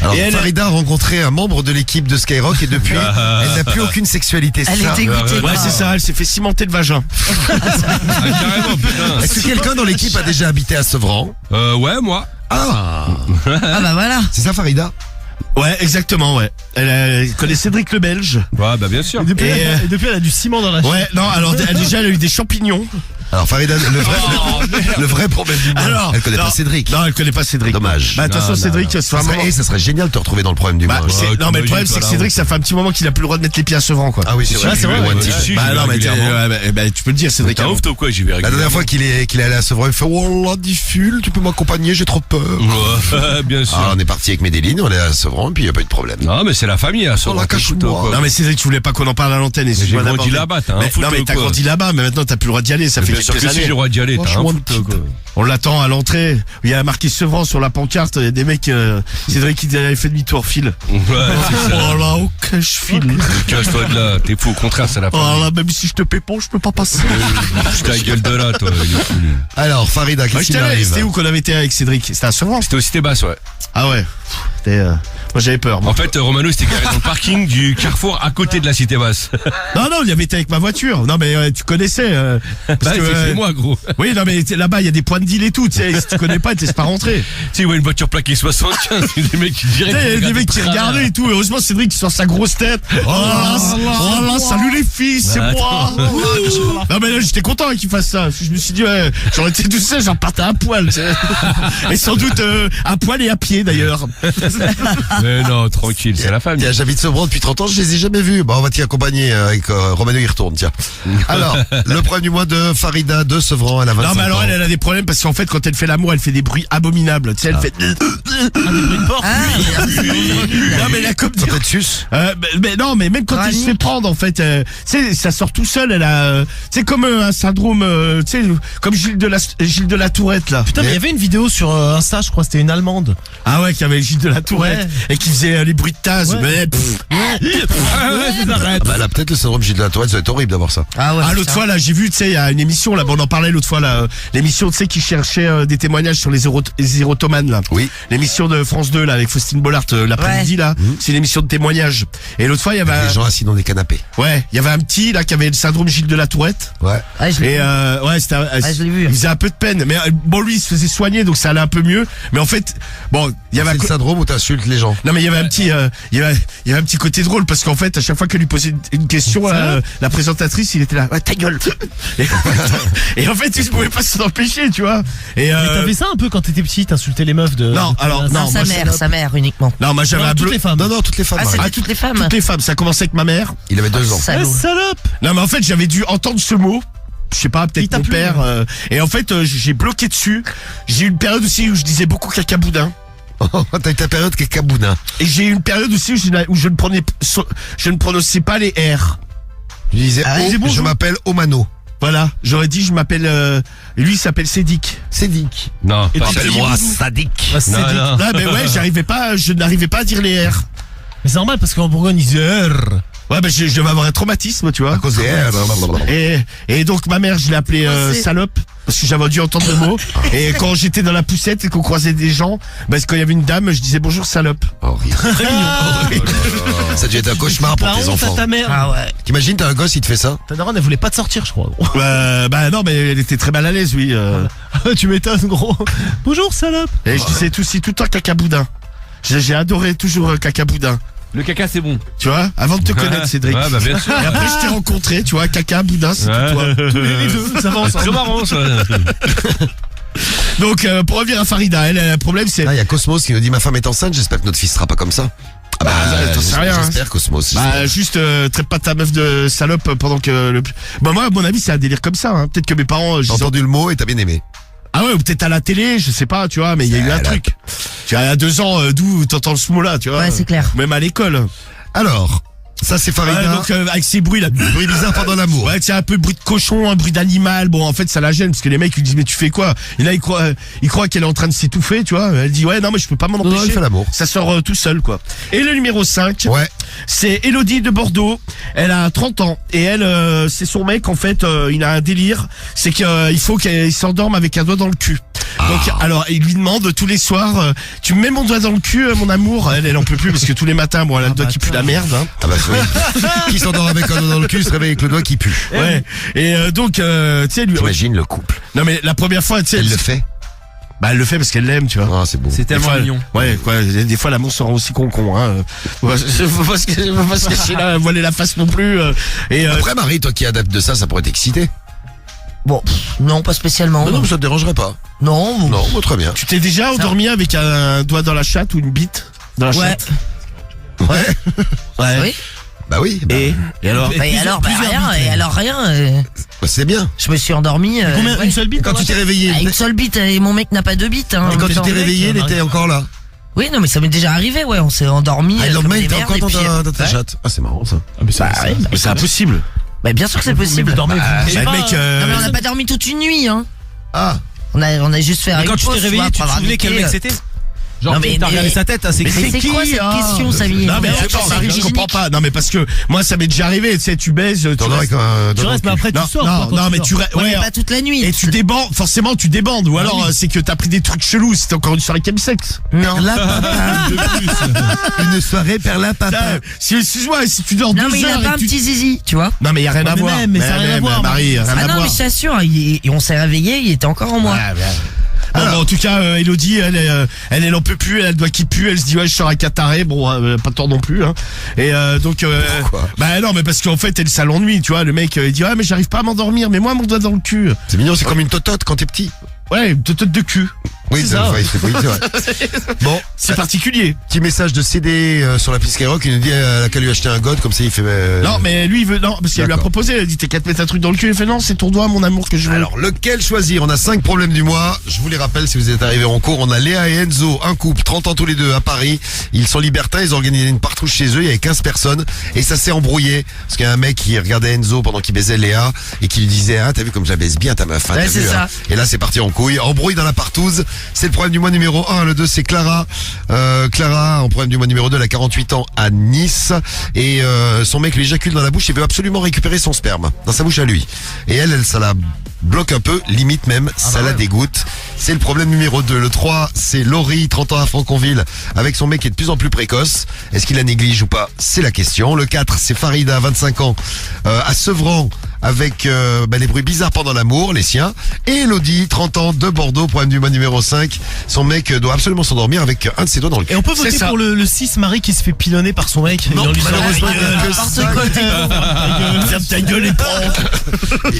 Alors, Et elle- Farida a rencontré un membre de l'équipe de Skyrock et depuis, elle n'a plus aucune sexualité, c'est Elle ça? est dégoûtée. Ouais, c'est ça, elle s'est fait cimenter le vagin. Ah, carrément, putain. Est-ce que quelqu'un dans l'équipe a déjà habité à Sevran? Ouais, moi. Ah, Ah bah voilà. c'est ça Farida? Ouais, exactement, ouais. Elle connaît Cédric le Belge. Ouais, bah bien sûr. Et depuis, elle a du ciment dans la Ouais, non, alors déjà, elle a eu des champignons. Alors Farida, le vrai problème du mois, elle connaît non, pas Cédric. Non, elle connaît pas Cédric. Dommage. Bah, de toute façon, Non, Cédric, non, ça Ça serait génial de te retrouver dans le problème du Bah, mois. c'est- Ouais, non, mais le problème, t'imagines, c'est que voilà. Cédric, ça fait un petit moment qu'il a plus le droit de mettre les pieds à Sevran, quoi. Ah oui, c'est vrai. c'est vrai, Ouais, ouais, tu- ouais. Bah, non, mais régulièrement. tu peux le dire, Cédric. T'es un ouf, toi, ou quoi? J'y vais La dernière régulièrement. fois qu'il est allé à Sevran, il fait oh là, diffule, tu peux m'accompagner, j'ai trop peur. Ouais, bien sûr. Ah, on est parti avec Medellin, on est à Sevran, puis il n'y a pas eu de problème. Non, mais c'est la famille, hein, sur Oh, la cache-moi. Non, mais Cédric, tu voulais pas qu'on en parle à l'antenne. J'ai grandi là-bas, t'as un foot, Non, mais t'as quoi. grandi là-bas, mais maintenant t'as plus le droit d'y aller, ça fait Bien sûr quelques que si j'ai années. le droit d'y aller, t'as un Franchement, foot, quoi. On l'attend à l'entrée. Il y a marqué Sevran sur la pancarte, il y a des mecs, Cédric qui avait fait demi-tour file. Ouais, c'est ça. Oh là, ok, je file. Cache-toi de là, t'es fou, au contraire, c'est la Oh famille. là, même si je te paie pas, je peux pas passer. Putain, ta gueule de là, toi, il est fou, lui. Alors, Farida, Moi, qu'est-ce je qui lui t'avais, arrive? c'était où qu'on avait été avec Cédric? C'était à Sevran? C'était au Cité Basse, ouais. Ah ouais. C'était, moi j'avais peur. moi. En fait, Romano, c'était garé dans le parking du Carrefour à côté de la Cité Basse. Non, il y avait été avec ma voiture. Non, mais tu connaissais. Parce Bah, que, c'est moi, gros. oui, non, mais là-bas, il y a des points de deal et tout. Tu sais, si tu connais pas, tu sais pas rentrer. Tu sais, ouais, une voiture plaquée 75, c'est des mecs qui Tu direct. sais, il y a des mecs qui regardaient et tout. Heureusement, Cédric qui sort sa grosse tête. Oh là, salut les filles, c'est Bah, moi. Non, mais là, j'étais content qu'il fasse ça. Je me suis dit, ouais, j'aurais été tout seul, j'en partais à poil. Tu sais. Et sans doute à poil et à pied d'ailleurs. Mais non, tranquille, c'est la famille. Tiens, j'habite Sevran depuis 30 ans, je les ai jamais vus. Bon, on va t'y accompagner avec Romano, il retourne, tiens. Alors, le problème du mois de Farida de Sevran, elle a 25 Non, mais alors ans. elle a des problèmes parce qu'en fait, quand elle fait l'amour, elle fait des bruits abominables. Tu sais, elle fait. Ah, Non, mais là, comme Ça peut être sus. mais non, mais même quand elle se fait prendre, en fait, tu sais, ça sort tout seul. Elle a, c'est comme un syndrome, tu sais, comme Gilles de la Tourette là. Putain, mais il y avait une vidéo sur Insta, je crois, c'était une Allemande. Ah ouais, qui avait Gilles de la Tourette Ouais. et qui faisait les bruits de tasse. Ouais. Mais, pff. Ah bah, elle a peut-être le syndrome Gilles de la Tourette, ça va être horrible d'avoir ça. Ah ouais. Ah, l'autre fois, là, j'ai vu, tu sais, il y a une émission, là, bon, on en parlait l'autre fois, là, l'émission, tu sais, qui cherchait des témoignages sur les érotomanes, là. Oui. L'émission de France 2, là, avec Faustine Bollard, l'après-midi, là. C'est une émission de témoignage. Et l'autre fois, il y avait Les gens assis dans des canapés. ouais, il y avait un petit, là, qui avait le syndrome Gilles de la Tourette. Ouais. Ah, je l'ai Et, vu. ouais, c'était, je l'ai vu. il faisait un peu de peine. Mais, bon, lui, il se faisait soigner, donc ça allait un peu mieux. Mais en fait, bon, il y avait C'est le syndrome où t'insultes les gens. non mais il y avait un petit il y avait un petit côté drôle parce qu'en fait à chaque fois qu'elle lui posait une question la présentatrice il était là ouais, ta gueule et en fait il pouvait pas s'en empêcher tu vois et Mais t'avais ça un peu quand t'étais petit, t'insultais les meufs de. Non, alors, de- non, Non, moi, sa mère uniquement. non moi j'avais Non, un toutes bleu les femmes. Non, non, toutes les femmes. Ah, c'est Marie. toutes les femmes. toutes les femmes ça commençait avec ma mère Il avait 2 ans. Eh, Salaud. salope. non mais en fait j'avais dû entendre ce mot je sais pas, Il peut-être t'a mon plu, père et en fait j'ai bloqué dessus j'ai eu une période aussi où je disais beaucoup cacaboudin T'as eu ta période cacaboudin. et j'ai eu une période aussi où je ne prononçais pas les R. Je disais, Ah, oh, c'est bon, je ça. m'appelle Omano. Voilà, j'aurais dit je m'appelle lui il s'appelle Cédric. Cédric. Non, Et pas tu ça. Appelle-moi Sadik. Ah, c'est Non, dit. non. Non mais ouais, je n'arrivais pas à dire les R. Mais c'est normal parce qu'en Bourgogne, ils disaient R. Ouais, bah je vais avoir un traumatisme, tu vois. À cause des R. blablabla. Et donc ma mère, je l'ai appelée salope parce que j'avais dû entendre le mot. Et quand j'étais dans la poussette et qu'on croisait des gens, parce quand il y avait une dame, je disais bonjour salope. Horrible. Horrible. Ça a dû être un cauchemar pour La tes honte à enfants. ta mère. Ah ouais. T'imagines, t'as un gosse, il te fait ça. Ta daronne, elle voulait pas te sortir, je crois. Bah non, mais elle était très mal à l'aise, oui. Tu m'étonnes, gros. Bonjour, salope. Et je disais tout le temps cacaboudin. J'ai adoré toujours cacaboudin. Le caca, c'est bon. Tu vois, avant de te connaître, Cédric. Ouais, bah bien sûr. Et après, je t'ai rencontré, tu vois, caca, boudin, c'est Ouais. toi. Les deux, ça va C'est très ensemble. marrant, ça. Donc, pour revenir à Farida, elle, le problème, c'est... Ah, il y a Cosmos qui nous dit ma femme est enceinte, j'espère que notre fils sera pas comme ça. Ah t'en sais rien, hein. J'espère Cosmos. Bah, juste, traite pas ta meuf de salope pendant que le... Bah, moi, à mon avis, c'est un délire comme ça, hein. Peut-être que mes parents, J'ai entendu le mot et t'as bien aimé. ah ouais, ou peut-être à la télé, je sais pas, tu vois, mais il y a eu un truc. Tu vois, il y a 2 ans, d'où t'entends ce mot-là, tu vois. Ouais, c'est clair. Même à l'école. Alors, ça c'est Farida. Ouais, donc, avec ces bruits là. Bruit bizarre pendant l'amour. Ouais, c'est un peu bruit de cochon, un bruit d'animal. Bon, en fait, ça la gêne parce que les mecs ils disent mais tu fais quoi? Et là, il croit qu'elle est en train de s'étouffer, tu vois. Elle dit ouais, non, mais je peux pas m'en Non, non, empêcher. elle fait l'amour. Ça sort tout seul, quoi. Et le numéro 5, Ouais. c'est Elodie de Bordeaux. Elle a 30 ans et elle, c'est son mec en fait. Il a un délire, c'est qu'il faut qu'elle s'endorme avec un doigt dans le cul. Donc, alors, il lui demande tous les soirs, tu me mets mon doigt dans le cul, mon amour. Elle en peut plus parce que tous les matins, bon, elle a le doigt qui pue la merde. Hein. Ah bah oui. Qui s'endort avec un doigt dans le cul se réveille avec le doigt qui pue. Ouais. Et donc, tu sais, lui. T'imagines le couple. Non mais la première fois, tu sais, Elle le fait. bah elle le fait parce qu'elle l'aime, tu vois. Ah, c'est beau. C'est Des tellement fois, mignon. Ouais, quoi. Des fois, l'amour sera aussi con, hein. Faut pas se cacher là, voiler la face non plus. Et Après, Marie, toi qui adaptes de ça, ça pourrait t'exciter. Bon, non, pas spécialement. Non, non, mais ça te dérangerait pas. Non, bon. Non, bon, très bien. tu t'es déjà endormi avec un doigt dans la chatte ou une bite dans la Ouais. chatte? Ouais. Ouais. Oui. Bah oui. Bah, Et alors? Et alors, bah, rien, et alors rien. bah, c'est bien. Je me suis endormi. Combien, ouais. une seule bite? Quand tu t'es réveillé. Ah, une seule bite, et mon mec n'a pas 2 bites. Hein, Et quand tu t'es mec, réveillé, elle était encore là. Oui, non, mais ça m'est déjà arrivé, ouais. On s'est endormi. Ah, le comme lendemain, il des était merdes, encore et puis, dans ta ouais. chatte. Ah, c'est marrant ça. Ah, mais ça, Bah, ouais, bah, C'est impossible. bah, bien sûr que c'est possible. Vous dormez, vous Bah, bougez le pas, mec, Non, mais on n'a pas dormi toute une nuit, hein. Ah. On a juste fait Mais une quand tu pause, t'es réveillé, vois, tu te pour avoir souvenais quel niqué, mec c'était? Genre, Non, mais- t'as regardé mais- sa tête, hein, c'est Mais qui? c'est quoi cette hein question, Samy? Non mais Non, attends, c'est Marie, je comprends hygiénique. pas. Non mais parce que moi ça m'est déjà arrivé, tu sais, tu baises, tu T'en aurais restes... quand même. Tu restes, mais après tu Non, sors. non, quoi, quand non, mais dors. tu restes... Ouais, Ouais, mais pas toute la nuit. et tu débandes, forcément tu débandes, ou alors c'est que t'as pris des trucs chelous, c'était encore une soirée chemsex. Non. Une soirée perla papa. Excuse-moi, si tu dors 2 Non, mais il a heures pas et un que tu... petit zizi, tu vois. Non mais y a rien à mais voir. même, mais ça a rien à voir, Marie, rien Ah à non, voir. mais je t'assure, et on s'est réveillé, il était encore en moi. Bon, en tout cas, Elodie, elle en peut plus, elle doit qu'il pue, elle se dit ouais je sors à Qataré, bon pas tort non plus, hein. Et donc Pourquoi bah non mais parce qu'en fait elle ça l'ennuie, tu vois, le mec il dit ouais mais j'arrive pas à m'endormir, mais moi mon doigt dans le cul. C'est mignon, c'est comme une totote quand t'es petit. Ouais, de cul. Oui, C'est ça. ouais, oui, c'est vrai. Bon, C'est particulier. petit message de CD sur la piste Skyrock, il nous dit elle a qu'à lui acheter un god, comme ça il fait... Non mais lui il veut non parce qu'elle lui a D'accord. proposé, elle dit t'es qu'à te mettre un truc dans le cul, il fait non c'est ton doigt mon amour que je veux. Alors, lequel choisir? On a 5 problèmes du mois. Je vous les rappelle si vous êtes arrivés en cours. On a Léa et Enzo, un couple, 30 ans tous les deux, à Paris. Ils sont libertins, ils ont organisé une partouche chez eux, il y avait 15 personnes. Et ça s'est embrouillé. Parce qu'il y a un mec qui regardait Enzo pendant qu'il baisait Léa, et qui lui disait, ah, t'as vu comme je la baise bien ta meuf, hein, Ouais, t'as c'est vu, ça. hein. Et là, c'est parti en couille. Embrouille dans la partouze. C'est le problème du mois numéro 1. Le 2, c'est Clara. Clara, en problème du mois numéro 2, elle a 48 ans à Nice. Et son mec lui éjacule dans la bouche, il veut absolument récupérer son sperme dans sa bouche à lui. Et elle, ça la bloque un peu, limite même, ça la dégoûte. C'est le problème numéro 2. Le 3, c'est Laurie, 30 ans à Franconville, avec son mec qui est de plus en plus précoce. Est-ce qu'il la néglige ou pas? C'est la question. Le 4, c'est Farida, 25 ans, à Sevran, avec les bruits bizarres pendant l'amour, les siens. Et Elodie, 30 ans, de Bordeaux, problème du mois numéro 5. Son mec doit absolument s'endormir avec un de ses doigts dans le cul. Et on peut C'est voter ça. pour le 6, Marie qui se fait pilonner par son mec. Non, Et on lui sort- malheureusement, Ta il y en a gueule. que N'importe cinq. quoi, t'es con. Ferme ta gueule et prends.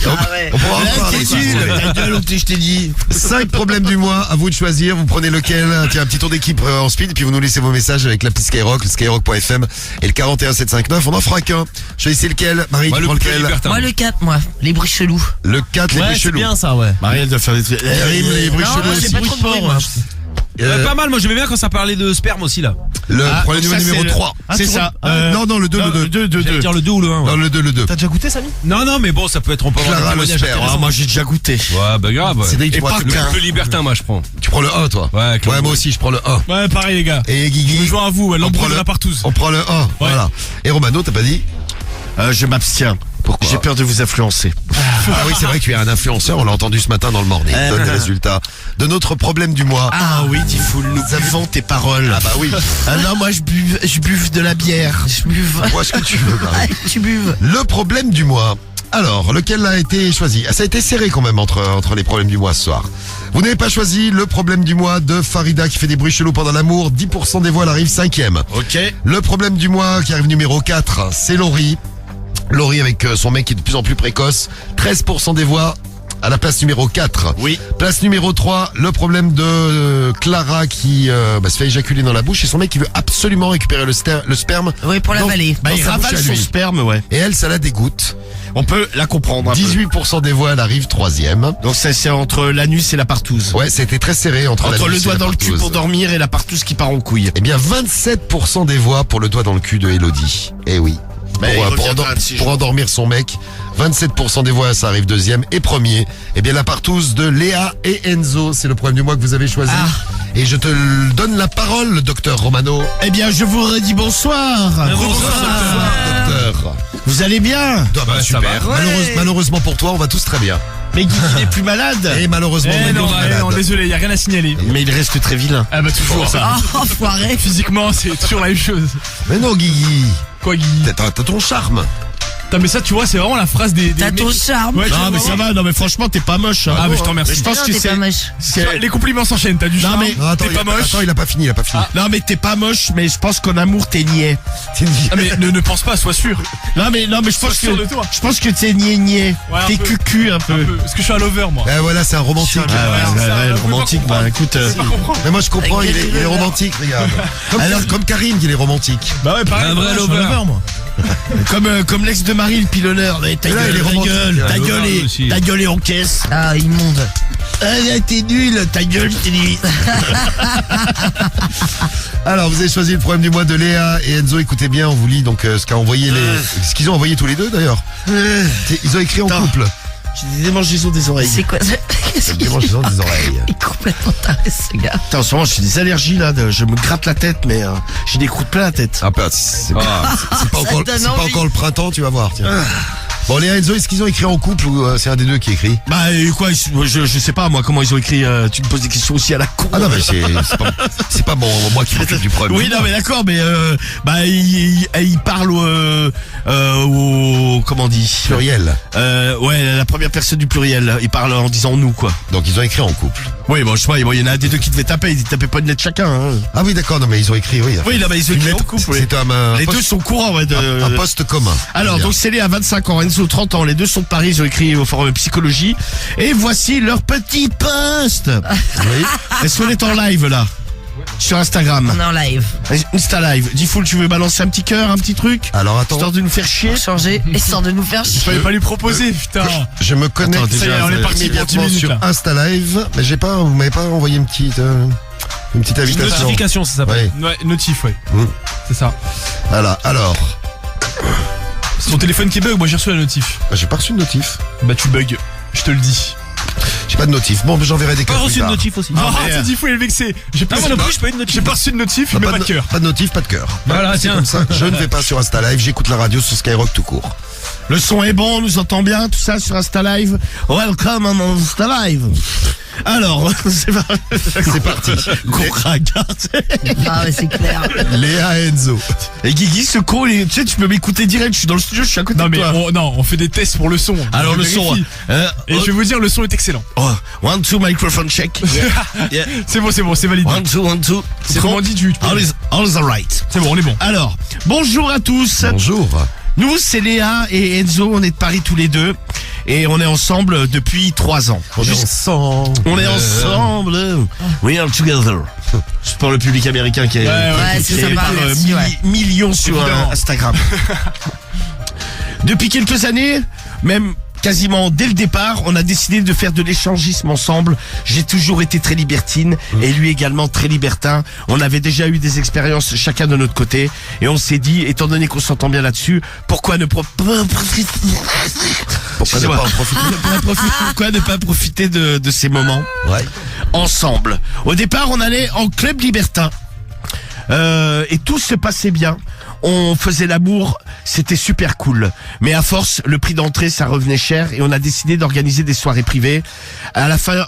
Ah ouais. On pourra en Là, parler, c'est nul. Ta gueule, je t'ai dit. 5 problèmes du mois, à vous de choisir, vous prenez lequel. Tiens, un petit tour d'équipe en speed, et puis vous nous laissez vos messages avec l'appli Skyrock, le skyrock.fm et le 41759. On en fera qu'un. Choisissez lequel. Marie, Moi, tu le prends couple lequel? libertin. Moi, le 4, moi. Les bruits chelous. Le 4, les Ouais, bruits c'est chelous. bien ça, ouais. Marie, elle doit faire des trucs. Elle rime les bruits Non, chelous moi, j'ai aussi. pas trop de bruit, moi. Pas mal, moi j'aimais bien quand ça parlait de sperme aussi là. Le Ah, problème ça, numéro c'est le- 3. C'est ça. Non, non, le 2, le 2. J'allais dire le 2 ou le 1. Non, le 2, le 2. T'as déjà goûté, Samy? Non, mais bon, ça peut être, on peut avoir Clara, des le témoignages sperme. intéressants. Moi j'ai déjà goûté. Ouais, bah grave. Cédric, tu Et prends pas le qu'un. Le libertin, moi, je prends. Tu prends le 1, toi. Ouais, clairement. moi aussi, je prends le 1. Ouais, pareil les gars. Et Je me Guigui, joins à vous, on l'embrouille prend de le- la partouze. on prend le 1. Voilà. Et Romano, t'as pas dit? Je m'abstiens. Pourquoi? J'ai peur de vous influencer. Ah oui, c'est vrai que tu es un influenceur, on l'a entendu ce matin dans le morning. Donne les résultats de notre problème du mois. Ah oui, Tifoul, nous buvons tes paroles. Ah bah oui. Ah non, moi je buve de la bière. Je buve. Vois ce que tu veux, Marie. Ouais, tu buves. Le problème du mois. Alors, lequel a été choisi? Ça a été serré quand même entre les problèmes du mois ce soir. Vous n'avez pas choisi le problème du mois de Farida qui fait des bruits chelous pendant l'amour. 10% des voix, elle arrive 5e. Ok. Le problème du mois qui arrive numéro 4, c'est Laurie. Laurie avec son mec qui est de plus en plus précoce. 13% des voix à la place numéro 4. Oui. Place numéro 3, le problème de Clara qui se fait éjaculer dans la bouche et son mec qui veut absolument récupérer le sperme. Oui, pour dans- l'avaler. Bah, dans il sa bouche ravale à son lui. sperme, ouais. Et elle, ça la dégoûte. On peut la comprendre un 18% des voix, elle arrive 3e. peu. Donc ça, c'est entre l'anus et la partouze. Ouais, c'était très serré entre Entre la le nuit et doigt la dans le cul partouze. pour dormir et la partouze qui part en couille. Eh bien, 27% des voix pour le doigt dans le cul de Elodie. Eh oui. Mais il Pour reviendra de ces pour jours. endormir son mec. 27% des voix, ça arrive 2e. Et premier, eh bien, la partouze de Léa et Enzo. C'est le problème du mois que vous avez choisi. Ah. Et je te donne la parole, docteur Romano. Eh bien, je vous redis bonsoir. Bonsoir, docteur. Vous allez bien? Ah bah, Ouais, ça super. va. Malheureusement pour toi, on va tous très bien. Mais Guigui n'est plus malade. Et malheureusement, Eh Manu non, est malade. non, désolé, y a rien à signaler. Mais il reste très vilain. Ah bah toujours ça. Oh, foiré. Physiquement, c'est toujours la même chose. Mais non, Guigui. Quoi, Guigui? T'as ton charme. Putain, mais ça, tu vois, c'est vraiment la phrase des T'as ton mecs- charme. Ouais, tu Non, vois, mais ça va. Non, mais franchement, t'es pas moche. Hein. Ah, mais je t'en Mais remercie. je pense Non, que t'es c'est... pas moche. c'est- Les compliments s'enchaînent, t'as du Non, charme. mais- Non, attends, T'es pas moche. Attends, il a pas fini. Non, mais t'es pas moche, mais je pense qu'en amour, t'es niais. Ah, mais ne pense pas, sois sûr. Non, mais je pense sûr de toi. je pense que t'es niais. Ouais, un T'es peu. cucu un peu. Un peu. Parce que je suis un lover, moi. Eh voilà, c'est un romantique. Ah ouais, c'est ça, le on peut pas romantique, bah comprendre. écoute. C'est pas comprendre. Mais moi je comprends, Avec il est des romantique, regarde. Comme Karim, il est romantique. Bah ouais, pareil. Un vrai moi, je suis lover. moi. Comme l'ex de Marie, le pilonneur. Mais ta Et là, gueule, il est ta romantique, gueule, là. ta Le gueule lover et aussi. ta gueule et en caisse. Ah, immonde. Ah, là, t'es nul, ta gueule, je t'ai dit. Alors, vous avez choisi le problème du mois de Léa et Enzo. Écoutez bien, on vous lit donc ce ce qu'ils ont envoyé tous les deux d'ailleurs. Ils ont écrit en Attends. couple. J'ai des démangeaisons des oreilles. C'est quoi ça? Qu'est-ce qu'il Démangeaison des oreilles. est complètement taré, ce gars. Putain, en ce moment, j'ai des allergies là. Je me gratte la tête, mais j'ai des croûtes plein la tête. Ah, bah, c'est pas, Ça encore, donne c'est pas envie. encore le printemps, tu vas voir. Tiens. Bon, Léa et Enzo, est-ce qu'ils ont écrit en couple ou c'est un des deux qui écrit? Bah quoi, je sais pas moi comment ils ont écrit. Tu me poses des questions aussi à la con. Ah non, mais c'est pas moi qui m'occupe du problème. Oui, non mais d'accord, mais il parle au comment on dit Pluriel. Ouais, la première personne du pluriel. Il parle en disant nous quoi. Donc ils ont écrit en couple. Oui, bon je sais pas, il y en a des deux qui devaient taper, ils tapaient pas une lettre chacun. Hein. Ah oui, d'accord, non, mais ils ont écrit, oui. Oui, là bah, ils ont Une écrit en lettre, couple. oui. c'est un Les poste- deux sont courants, ouais. un poste commun. Alors, Bien. donc c'est à 25 ans, Enzo 30 ans, les deux sont de Paris, ils ont écrit au forum psychologie. Et voici leur petit post. Oui. Est-ce qu'on est en live là? Sur Instagram. On est en live. Insta live. Diffoul, tu veux balancer un petit cœur, un petit truc? Alors attends, Histoire de nous faire chier. Pour changer, histoire de nous faire chier. Fallait pas lui proposer, putain. je me connecte Attends, déjà, ça y est, on est parti pour 10 immédiatement minutes, sur là. Insta Live, mais vous m'avez pas envoyé une petite Une invitation. notification, ça s'appelle. Oui. Ouais, notif, ouais. Mm. C'est ça. Voilà. Alors, C'est ton téléphone qui bug, moi j'ai reçu la notif. j'ai pas reçu de notif. Bah tu bugs, je te le dis. J'ai pas de notif. Bon, mais j'enverrai des Pas cas plus reçu une tard. notif aussi. Ah, merde. c'est dit, faut il est vexé. J'ai pas, moi non plus, j'ai pas eu de notif. J'ai pas reçu de notif, Bah, mais pas de cœur. Pas de notif, pas de cœur. Voilà, C'est tiens. comme ça. Je ne vais pas sur Insta Live. J'écoute la radio sur Skyrock tout court. Le son est bon, on nous entend bien, tout ça sur Insta Live. Welcome on Insta Live. Alors, c'est parti. Qu'on regarde. Ah, ouais, c'est clair. Léa et Enzo. Et Guigui, ce con, tu sais, tu peux m'écouter direct, je suis dans le studio, je suis à côté Non de mais toi. on fait des tests pour le son. Alors Je le son, vérifie. Et je vais vous dire, le son est excellent. 1, 2, microphone check. Yeah. C'est bon, c'est validé. 1, 2, 1, 2. C'est comment dit, tu peux- All is alright. C'est bon, on est bon. Alors, bonjour à tous. Bonjour. Nous, c'est Léa et Enzo, on est de Paris tous les deux. Et on est ensemble depuis 3 ans. On est ensemble. On est ensemble. We are together. C'est pour le public américain qui est, Ouais, c'est qui est sympa, par, merci, ouais. millions sur Évidemment. Instagram. Depuis quelques années, même quasiment dès le départ, on a décidé de faire de l'échangisme ensemble. J'ai toujours été très libertine et lui également très libertin. On avait déjà eu des expériences chacun de notre côté et on s'est dit, étant donné qu'on s'entend bien là-dessus, pourquoi ne pourquoi ne pas profiter de ces moments Ouais. ensemble. Au départ, on allait en club libertin. Et tout se passait bien. On faisait l'amour, c'était super cool. Mais à force, le prix d'entrée, ça revenait cher et on a décidé d'organiser des soirées privées. À la fin,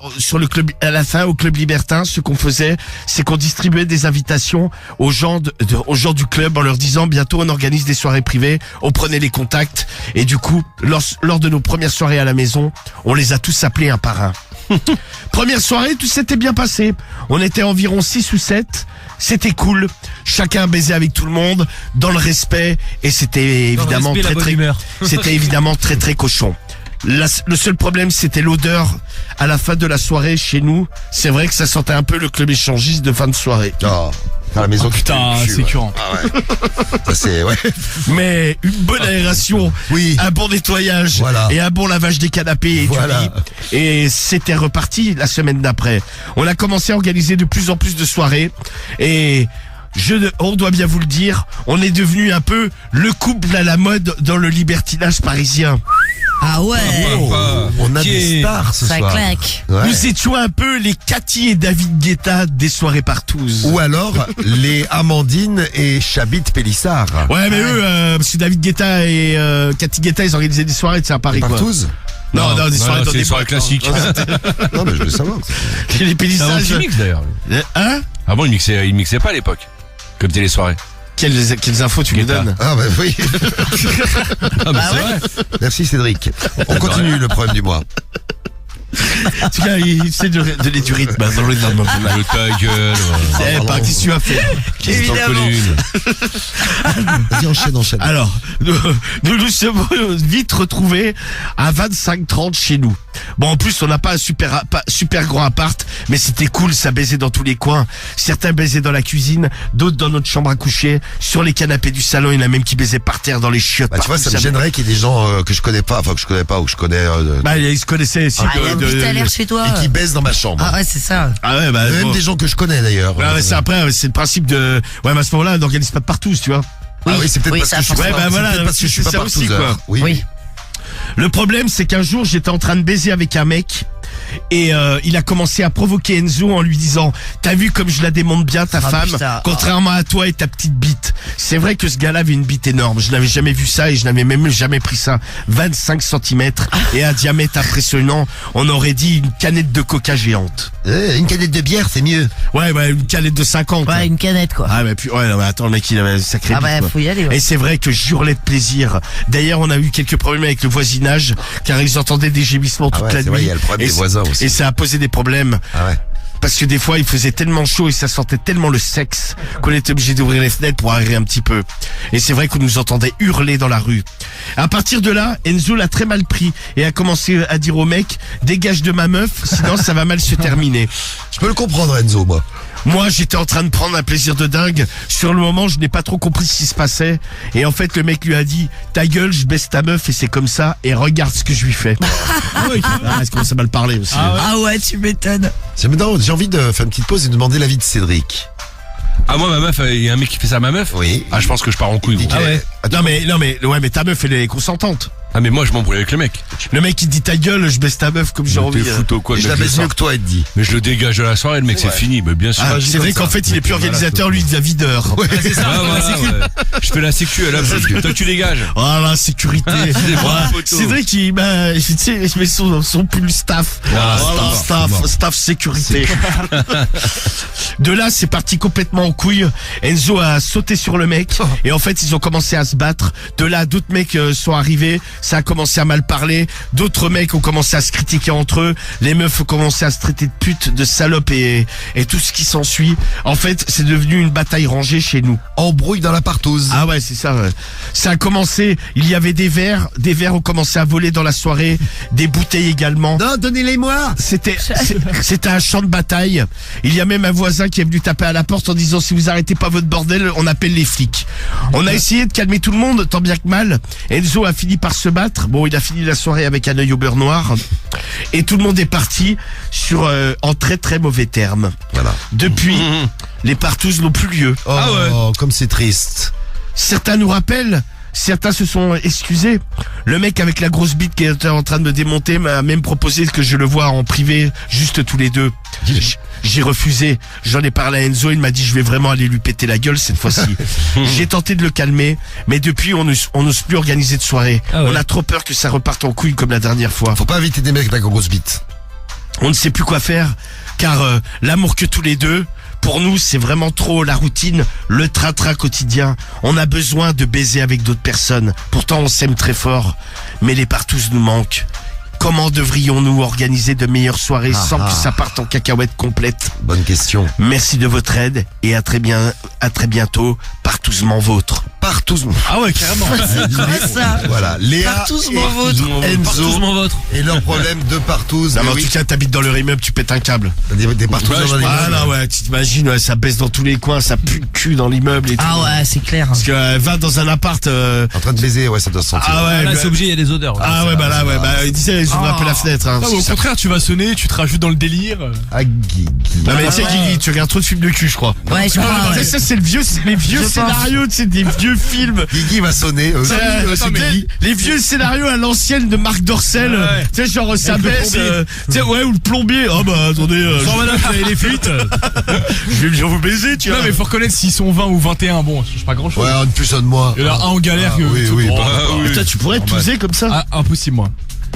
au club libertin, ce qu'on faisait, c'est qu'on distribuait des invitations aux gens aux gens du club en leur disant bientôt on organise des soirées privées. On prenait les contacts et du coup, lors de nos premières soirées à la maison, on les a tous appelés un par un. Première soirée, tout s'était bien passé. On était environ 6 ou 7. C'était cool. Chacun baisait avec tout le monde, dans le respect, et c'était évidemment c'était évidemment très très cochon. Le seul problème, c'était l'odeur à la fin de la soirée chez nous. C'est vrai que ça sentait un peu le club échangiste de fin de soirée. Oh. À la maison, Putain, c'est curant. Ah ouais. Ça, c'est, ouais. Mais une bonne aération, Oui. un bon nettoyage Voilà. et un bon lavage des canapés et Voilà. du lit. Et c'était reparti la semaine d'après. On a commencé à organiser de plus en plus de soirées et on doit bien vous le dire, on est devenu un peu le couple à la mode dans le libertinage parisien. Ah ouais, On a Qui des est- stars ce ça soir. claque. Ouais. Nous étions un peu les Cathy et David Guetta des soirées partouzes. Ou alors les Amandine et Chabit Pélissard. Ouais, mais eux, parce que David Guetta et Cathy Guetta, ils organisaient des soirées, c'est à Paris, quoi. Partouze. Non, des soirées dans c'est des des soirées boîtes, classiques. Non, mais je veux savoir. Les C'est un pélissages. petit mix d'ailleurs. Hein? Avant, il mixait pas à l'époque. Comme les soirées. Quelles infos tu me Guetta. donnes? Ah bah oui. Ah, bah, c'est vrai. Merci Cédric. On continue le problème du mois. En tout cas, il sait donner du rythme dans le rythme. Le ta gueule. Qu'est-ce que tu as fait? Évidemment. Vas-y, enchaîne. Alors, nous sommes vite retrouvés à 25-30 chez nous. Bon, en plus, on n'a pas un super grand appart, mais c'était cool, ça baisait dans tous les coins. Certains baisaient dans la cuisine, d'autres dans notre chambre à coucher, sur les canapés du salon, il y en a même qui baisaient par terre dans les chiottes. Bah, tu vois, partout, ça me gênerait qu'il y ait des gens que je connais pas, enfin que je connais pas ou que je connais Bah, ils se connaissaient. Si, Ah, il y a une petite alerte chez toi. et qui baissent dans ma chambre. Ah ouais, c'est ça. Ah ouais, bah, Même bon. des gens que je connais d'ailleurs. Ouais, ouais, c'est après, c'est le principe de, ouais, mais à ce moment-là, on n'organise pas de partout, tu vois. Ah oui, c'est peut-être Oui, parce ça, que je suis Ouais, pas, bah c'est voilà, peut-être parce que je suis c'est pas ça aussi, partouzeur. quoi. Oui. Le problème, c'est qu'un jour, j'étais en train de baiser avec un mec et il a commencé à provoquer Enzo en lui disant « T'as vu comme je la démonte bien, ta Ah, femme, putain. contrairement à toi et ta petite bite. » C'est vrai que ce gars-là avait une bite énorme. Je n'avais jamais vu ça et je n'avais même jamais pris ça. 25 cm et un diamètre impressionnant. On aurait dit une canette de coca géante. Une canette de bière, c'est mieux. Ouais, une canette de 50. Ouais, une canette quoi. Ah, mais puis, ouais, non, mais attends, le mec, il avait une sacrée Ah bite, bah, quoi. faut y aller. Ouais. Et c'est vrai que j'hurlais de plaisir. D'ailleurs, on a eu quelques problèmes avec le voisinage, car ils entendaient des gémissements toute Ah ouais, la c'est nuit. vrai, il y a le problème Et des c'est- voisins aussi. Et ça a posé des problèmes. Ah ouais. Parce que des fois, il faisait tellement chaud et ça sentait tellement le sexe qu'on était obligé d'ouvrir les fenêtres pour aérer un petit peu. Et c'est vrai qu'on nous entendait hurler dans la rue. À partir de là, Enzo l'a très mal pris et a commencé à dire au mec, dégage de ma meuf, sinon ça va mal se terminer. Je peux le comprendre, Enzo, moi. Moi, j'étais en train de prendre un plaisir de dingue. Sur le moment, je n'ai pas trop compris ce qui se passait. Et en fait, le mec lui a dit, ta gueule, je baisse ta meuf et c'est comme ça. Et regarde ce que je lui fais. Ah, ça commence à mal parler aussi. Ah ouais, tu m'étonnes. Non, j'ai envie de faire une petite pause et de demander l'avis de Cédric. Ah, moi, ma meuf, il y a un mec qui fait ça à ma meuf. Oui. Ah, je pense que je pars en couille, gros. Ah ouais. Non mais, ouais, mais ta meuf, elle est consentante. Ah, mais moi, je m'embrouille avec le mec. Le mec, il dit ta gueule, je baisse ta meuf comme j'ai envie. T'es foutu ou quoi, Et le je la mec, baisse le mieux sort. que toi, elle te dit. Mais je le dégage de la soirée, le mec, c'est fini. Mais bien sûr. Ah, c'est vrai qu'en fait, il est plus organisateur, lui, il devient videur. Ah, voilà, ouais. Je fais la sécu, elle a toi tu dégages. Voilà, sécurité. des bons Voilà. photos. C'est vrai qu'il, tu sais, il met son pull staff. Ah, Voilà, staff sécurité. De là, c'est parti complètement en couille. Enzo a sauté sur le mec et en fait, ils ont commencé à se battre. De là, d'autres mecs sont arrivés. Ça a commencé à mal parler. D'autres mecs ont commencé à se critiquer entre eux. Les meufs ont commencé à se traiter de pute, de salope et tout ce qui s'ensuit. En fait, c'est devenu une bataille rangée chez nous. Embrouille dans la partouze. Ah ouais, c'est ça. Ouais. Ça a commencé, il y avait des verres ont commencé à voler dans la soirée, des bouteilles également. Non, donnez-les-moi. C'était un champ de bataille. Il y a même un voisin qui est venu taper à la porte en disant si vous arrêtez pas votre bordel, on appelle les flics. On a essayé de calmer tout le monde, tant bien que mal. Enzo a fini par se battre. Bon, il a fini la soirée avec un œil au beurre noir. Et tout le monde est parti sur en très très mauvais termes. Voilà. Depuis, les partouzes n'ont plus lieu. Oh, comme c'est triste. Certains nous rappellent certains se sont excusés. Le mec avec la grosse bite qui était en train de me démonter m'a même proposé que je le voie en privé, juste tous les deux. J'ai refusé. J'en ai parlé à Enzo, il m'a dit je vais vraiment aller lui péter la gueule cette fois-ci. J'ai tenté de le calmer, mais depuis on n'ose plus organiser de soirée. Ah ouais. On a trop peur que ça reparte en couille comme la dernière fois. Faut pas inviter des mecs avec la grosse bite. On ne sait plus quoi faire, car l'amour que tous les deux, pour nous, c'est vraiment trop la routine, le train-train quotidien. On a besoin de baiser avec d'autres personnes. Pourtant, on s'aime très fort, mais les partous nous manquent. Comment devrions-nous organiser de meilleures soirées sans que ça parte en cacahuète complète? Bonne question. Merci de votre aide et à très bientôt, partousement vôtre. Partousement. Ah ouais, carrément. ça. Voilà, Léa Partousement et vôtre. Partousement Enzo votre. et leur problème de partous. Non, mais en oui, tout cas, t'habites dans leur immeuble, tu pètes un câble. des partous dans les Ah immeubles. non, ouais, tu t'imagines, ouais, ça baisse dans tous les coins, ça pue le cul dans l'immeuble et tout. Ah ouais, c'est clair. Parce que va dans un appart. En train de baiser, ouais, ça doit se sentir. Ah ouais, Là, bah- c'est obligé, il y a des odeurs. Ah ouais, bah là, ouais, bah il disait, j'ouvre un peu la fenêtre. Hein, Ah, mais au Ça- contraire, tu vas sonner, tu te rajoutes dans le délire. Ah, Guigui. Non mais tu sais, ouais. Guigui, tu regardes trop de films de cul, je crois. Ouais, je crois, Ah, ouais. ça c'est les vieux Je scénarios, tu sais, des vieux films. Guigui va sonner. C'est les vieux scénarios à l'ancienne de Marc Dorcel, Ouais. tu sais, genre ça le baisse, plombier. tu sais, ouais, ou le plombier. Oh bah attendez, Sans madame, vous avez les fuites. je vais bien vous baiser, tu Non, vois. mais faut reconnaître s'ils sont 20 ou 21. Bon, ça change pas grand chose. Ouais, plus de moi. Il y en a un en galère que. oui, oui, Oh, bah, Mais toi, tu pourrais te Normal. touser comme ça. Ah, impossible, moi.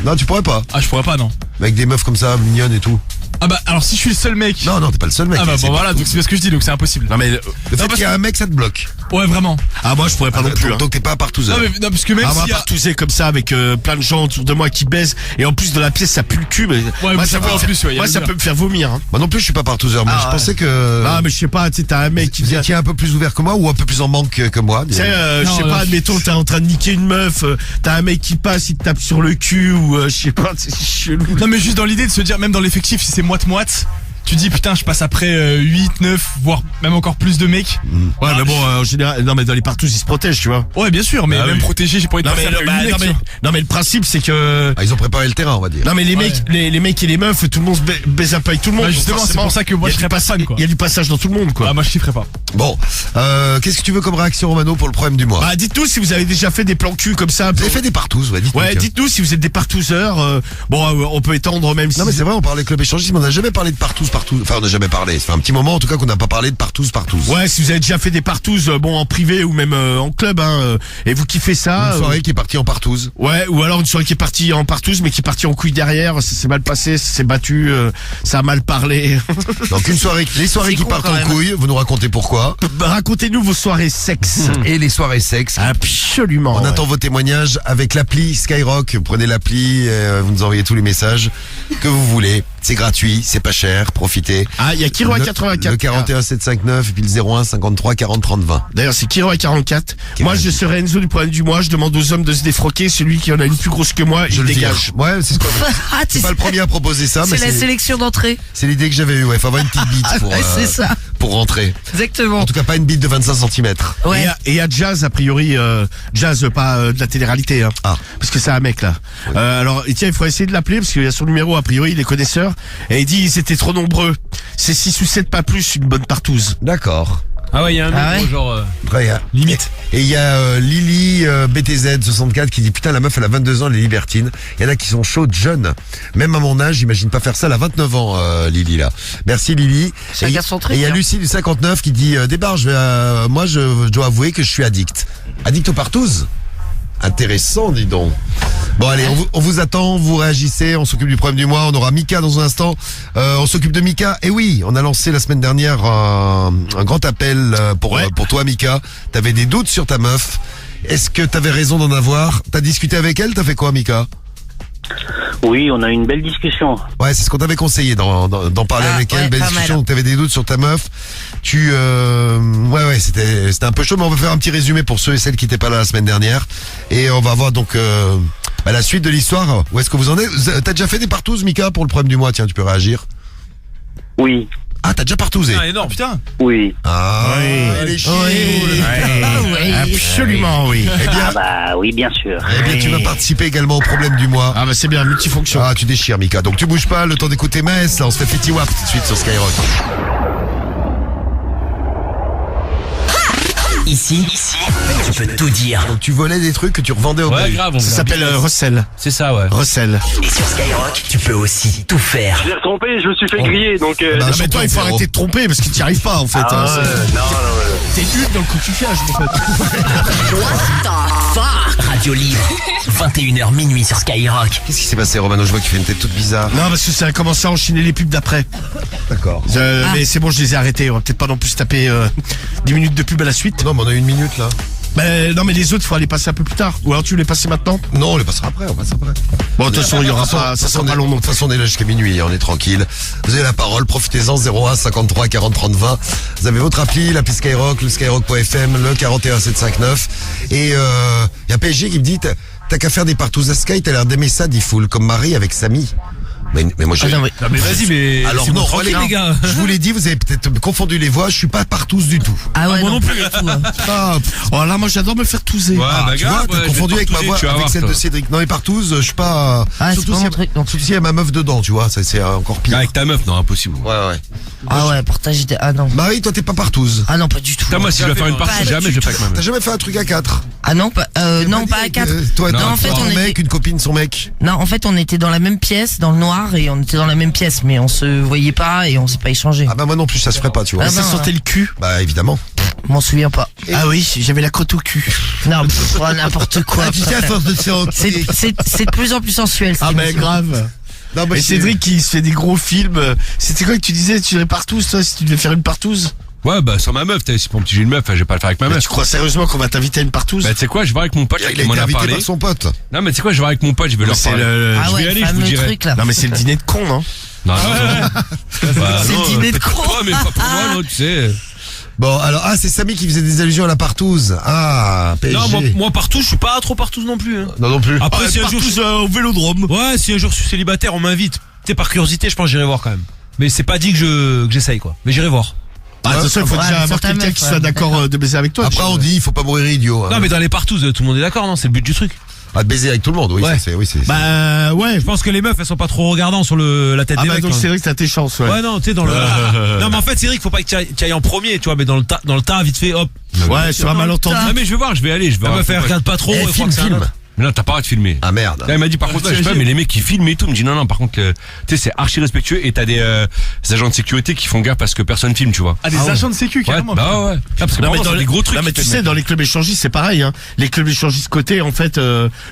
Non, tu pourrais pas. Ah, je pourrais pas, non. Avec des meufs comme ça, mignonnes et tout. Ah bah, alors si je suis le seul mec. Non, non, t'es pas le seul mec. Ah bah, c'est bon, voilà, partout. donc c'est ce que je dis, donc c'est impossible. Non mais Le fait parce qu'il y a un mec, ça te bloque. Ouais, vraiment. ah moi je pourrais pas non plus. Hein. Donc t'es pas partout. Non, mais, non, parce que même Ah, moi, s'il y a. partouzer comme ça avec plein de gens autour de moi qui baissent et en plus de la pièce ça pue le cul. Mais moi mais ça, ça, en plus, ouais, il y a moi, le ça dire. peut me faire vomir. Hein. Moi non plus, je suis pas partouzeur, mais Ah, je ouais. pensais que. Ah mais je sais pas, tu sais, t'as un mec qui Vous vient. étiez un peu plus ouvert que moi ou un peu plus en manque que moi. Tu sais, je Non, sais là, pas, admettons, t'es en train de niquer une meuf, t'as un mec qui passe, il te tape sur le cul ou je sais pas, c'est chelou. Non, mais juste dans l'idée de se dire, même dans l'effectif, si c'est moite-moite, tu dis putain, je passe après 8, 9, voire même encore plus de mecs. Ouais, mais bon, en général, non mais dans les partous ils se protègent, tu vois. Ouais, bien sûr, mais Ah même oui. protégé, j'ai pas envie de Non passer mais, après bah, une non, mais, lecture. non mais le principe c'est que Ah, ils ont préparé le terrain, on va dire. non mais les Ouais. mecs, les mecs et les meufs, tout le monde se baise un peu avec tout le monde. Bah, donc justement, c'est forcément, pour ça que moi, il y a je du serais pas passage- fan, quoi. Il y a du passage dans tout le monde, quoi. Ah, moi je kifferais pas. Bon, qu'est-ce que tu veux comme réaction, Romano, pour le problème du mois? Bah dites-nous si vous avez déjà fait des plans cul comme ça. Vous avez fait des partous, ouais, dites-nous. Ouais, tiens. dites-nous si vous êtes des partouzeurs. On peut étendre même si. Non mais c'est vrai, on parlait club échangiste, mais on n'a jamais parlé de partous. Enfin, on n'a jamais parlé. Ça fait un petit moment en tout cas qu'on n'a pas parlé de partous. Ouais, si vous avez déjà fait des partous, bon en privé ou même en club, hein, et vous kiffez ça. Une soirée qui est partie en partous. Ouais, ou alors une soirée qui est partie en partous mais qui est partie en couille derrière, ça s'est mal passé, ça s'est battu, ça a mal parlé. Donc les soirées C'est qui con, partent quand en même. couille, vous nous racontez pourquoi. Racontez-nous vos soirées sexe. Et les soirées sexe. Absolument. On ouais. attend vos témoignages avec l'appli Skyrock. Vous prenez l'appli, vous nous envoyez tous les messages que vous voulez. C'est gratuit, c'est pas cher, profitez. Ah, il y a Kiro à Le- 84. Le 41 759 et puis le 01 53 40 30 20. D'ailleurs, c'est Kiro à 44. Moi, je serai Enzo du problème du mois. Je demande aux hommes de se défroquer. Celui qui en a une plus grosse que moi, Je il le dégage. vire. Ouais, c'est ce qu'on- Ah, c'est pas le premier à proposer ça, mais C'est la sélection d'entrée. c'est l'idée que j'avais eue. Ouais, faut avoir une petite bite pour, Ouais, c'est ça. pour rentrer. Exactement. En tout cas, pas une bite de 25 cm. Ouais. Et il y a Jazz, a priori, Jazz, pas de la télé-réalité, hein. Ah. Parce que c'est un mec, là. Alors, et tiens, il faut essayer de l'appeler, parce qu'il y a son numéro, a priori, il est connaisseur. Et il dit, ils étaient trop nombreux. C'est 6 ou 7, pas plus, une bonne partouze. D'accord. Ah ouais, il y a un Ah mec, ouais genre. Après, il y a- Limite. Et il y a Lily BTZ64 qui dit putain la meuf elle a 22 ans, elle est libertine. Il y en a qui sont chaudes jeunes. Même à mon âge, j'imagine pas faire ça. Elle a 29 ans Lily là. Merci Lily. C'est un Et- garçon Et il y a triste, hein. Lucie du 59 qui dit débarre, moi je dois avouer que je suis addict. Addict aux partous. Intéressant, dis donc. Bon allez, on vous attend, vous réagissez, on s'occupe du problème du mois, on aura Mika dans un instant. On s'occupe de Mika. Et oui, on a lancé la semaine dernière un grand appel pour toi Mika. T'avais des doutes sur ta meuf. Est-ce que t'avais raison d'en avoir? T'as discuté avec elle? T'as fait quoi Mika? Oui, on a eu une belle discussion. Ouais, c'est ce qu'on t'avait conseillé d'en parler Ah, avec ouais, elle. Belle pas discussion, mal. donc t'avais des doutes sur ta meuf. Ouais, c'était un peu chaud, mais on va faire un petit résumé pour ceux et celles qui n'étaient pas là la semaine dernière. Et on va voir donc la suite de l'histoire. Où est-ce que vous en êtes? T'as déjà fait des partouzes, Mika, pour le problème du mois? Tiens, tu peux réagir. Oui, Ah, t'as déjà partouzé? Ah, énorme, putain. oui. Ah, elle est chier. Absolument, oui. Eh bien, Ah bah oui, bien sûr. tu vas participer également au problème du mois. Ah bah c'est bien, multifonction. Ah, tu déchires, Mika. Donc tu bouges pas, le temps d'écouter Maes. Là, on se fait Fetty Wap tout de suite sur Skyrock. Ici, tu peux tout dire. Donc tu volais des trucs que tu revendais au Ouais, bahut. grave. on Ça faisait un s'appelle business. Russell. C'est ça, ouais. Russell. Et sur Skyrock, tu peux aussi tout faire. Je l'ai retrompé, je me suis fait griller, donc... Bah, Ah, mais champion, toi, il faut frérot. arrêter de tromper parce que tu n'y arrives pas en fait. Ah, hein. ouais, T'es nul dans le coquillage en fait. Radio Libre, 21h minuit sur Skyrock. Qu'est-ce qui s'est passé, Romano? Je vois que tu fais une tête toute bizarre. Non, parce que ça a commencé à enchaîner les pubs d'après. D'accord. Mais c'est bon, je les ai arrêtés. On va peut-être pas non plus se taper 10 minutes de pub à la suite. Non, mais on a 1 minute là. Non, mais les autres, faut aller passer un peu plus tard. Ou alors tu veux les passer maintenant? Non, on les passera après, on passe après. Bon, de toute façon, il y aura pas, ça sera pas long non De toute plus. façon, on est là jusqu'à minuit, on est tranquille. Vous avez la parole, profitez-en, 01 53 40 30 20. Vous avez votre appli Skyrock, le skyrock.fm, le 41759. Et y a PSG qui me dit, t'as qu'à faire des partous à Sky, t'as l'air d'aimer ça, dit Foul, comme Marie avec Samy. Mais moi, Ah non, mais- Non, mais vas-y, mais. Alors c'est non, bon, tranquille, allez, les gars. je vous l'ai dit, vous avez peut-être confondu les voix, je suis pas partous du tout. Ah ouais, moi non plus. du tout, hein. Ah, Oh là, moi j'adore me faire touser. Ouais, bah, tu vois, grave, t'as ouais, confondu je vais avec te ma partouzer, voix, tu vas avec voir, celle toi. de Cédric. Non, les partous, je suis pas... Ah, c'est surtout pas si- mon truc, non. Surtout s'il y a ma meuf dedans, tu vois, c'est encore pire. Avec ta meuf, non, impossible. Ouais, ouais. Ah ouais, partager des... Ah non. Marie, toi, t'es pas partouze. Ah non, pas du tout. Putain, moi, si je dois faire une partie, Pas jamais du je le fais avec ma T'as meuf. jamais fait un truc à 4? Ah non, non, pas à 4. Toi, Non, toi, en fait, ton on était- mec, une copine, son mec. Non, en fait, on était dans la même pièce, dans le noir, et on était dans la même pièce, mais on se voyait pas et on s'est pas échangé. Ah bah moi non plus, ça se ferait pas, tu vois. Ah Ça non, sentait le cul. Bah évidemment. M'en souviens pas. Ah oui, j'avais la crotte au cul. Non, n'importe quoi. force de C'est de plus en plus sensuel. Ah cette mais émission. grave. Non, bah, Et Cédric qui se fait des gros films. C'était quoi que tu disais? Tu dirais partouze, toi, si tu devais faire une partouze? Ouais, bah, sans ma meuf, si pour petit j'ai une meuf, je vais pas le faire avec ma Mais meuf. tu crois sérieusement qu'on va t'inviter à une partouze? Bah, tu sais quoi, je vais avec mon pote, là, il qui a m'en été a invité parlé. par son pote. Non, mais tu sais quoi, je vais avec mon pote, je vais leur C'est parler. le... Ah je vais ouais, aller, le je vous fameux dirai. truc là. Non mais c'est le dîner de con, non? Non, non, non. Bah, C'est le non, dîner de peut-être con. pour toi, mais pas pour moi, non, tu sais. Bon, alors, c'est Samy qui faisait des allusions à la partouze. Ah, PSG. Non, moi partout, je suis pas trop partout non plus. Hein. Non, non plus. Après, si un jour, Partouze au Vélodrome. ouais, si un jour je suis célibataire, on m'invite. T'es par curiosité, je pense que j'irai voir quand même. Mais c'est pas dit que j'essaye quoi. Mais j'irai voir. Ah, de toute façon, il faut Ouais, déjà mais avoir sur ta quelqu'un meuf, qui ouais, soit d'accord d'accord. de baiser avec toi. Après, on dit, il faut pas mourir idiot. Hein. Non, mais dans les partous, tout le monde est d'accord, non? C'est le but du truc. Ah, de baiser avec tout le monde, oui, Ouais. ça, c'est, oui, c'est. Bah ouais. Je pense que les meufs, elles sont pas trop regardants sur la tête Ah des bah mecs. donc hein. Cédric, t'as tes chances, ouais. Ouais, non, tu sais, dans le. Non, mais en fait, Cédric, faut pas que tu ailles en premier, tu vois, mais dans le tas, vite fait, hop. Ouais, sur un malentendu. Non, mais je vais voir, je vais aller, je vais La voir. meuf, elle regarde pas trop. Eh, elle croit film, que c'est un film. autre. Mais non, t'as pas le droit de filmer. Ah, merde. Là, il m'a dit par contre, là, je sais pas, mais les mecs qui filment et tout, me dit non, par contre, tu sais, c'est archi respectueux et t'as des agents de sécurité qui font gaffe parce que personne filme, tu vois. Ah, des agents de sécu, Ouais, carrément. bah ouais. Ah, parce que Non, par mais contre, c'est des gros trucs. non, mais qui tu te sais, mettent. dans les clubs échangistes, c'est pareil, hein. Les clubs échangistes côté, en fait,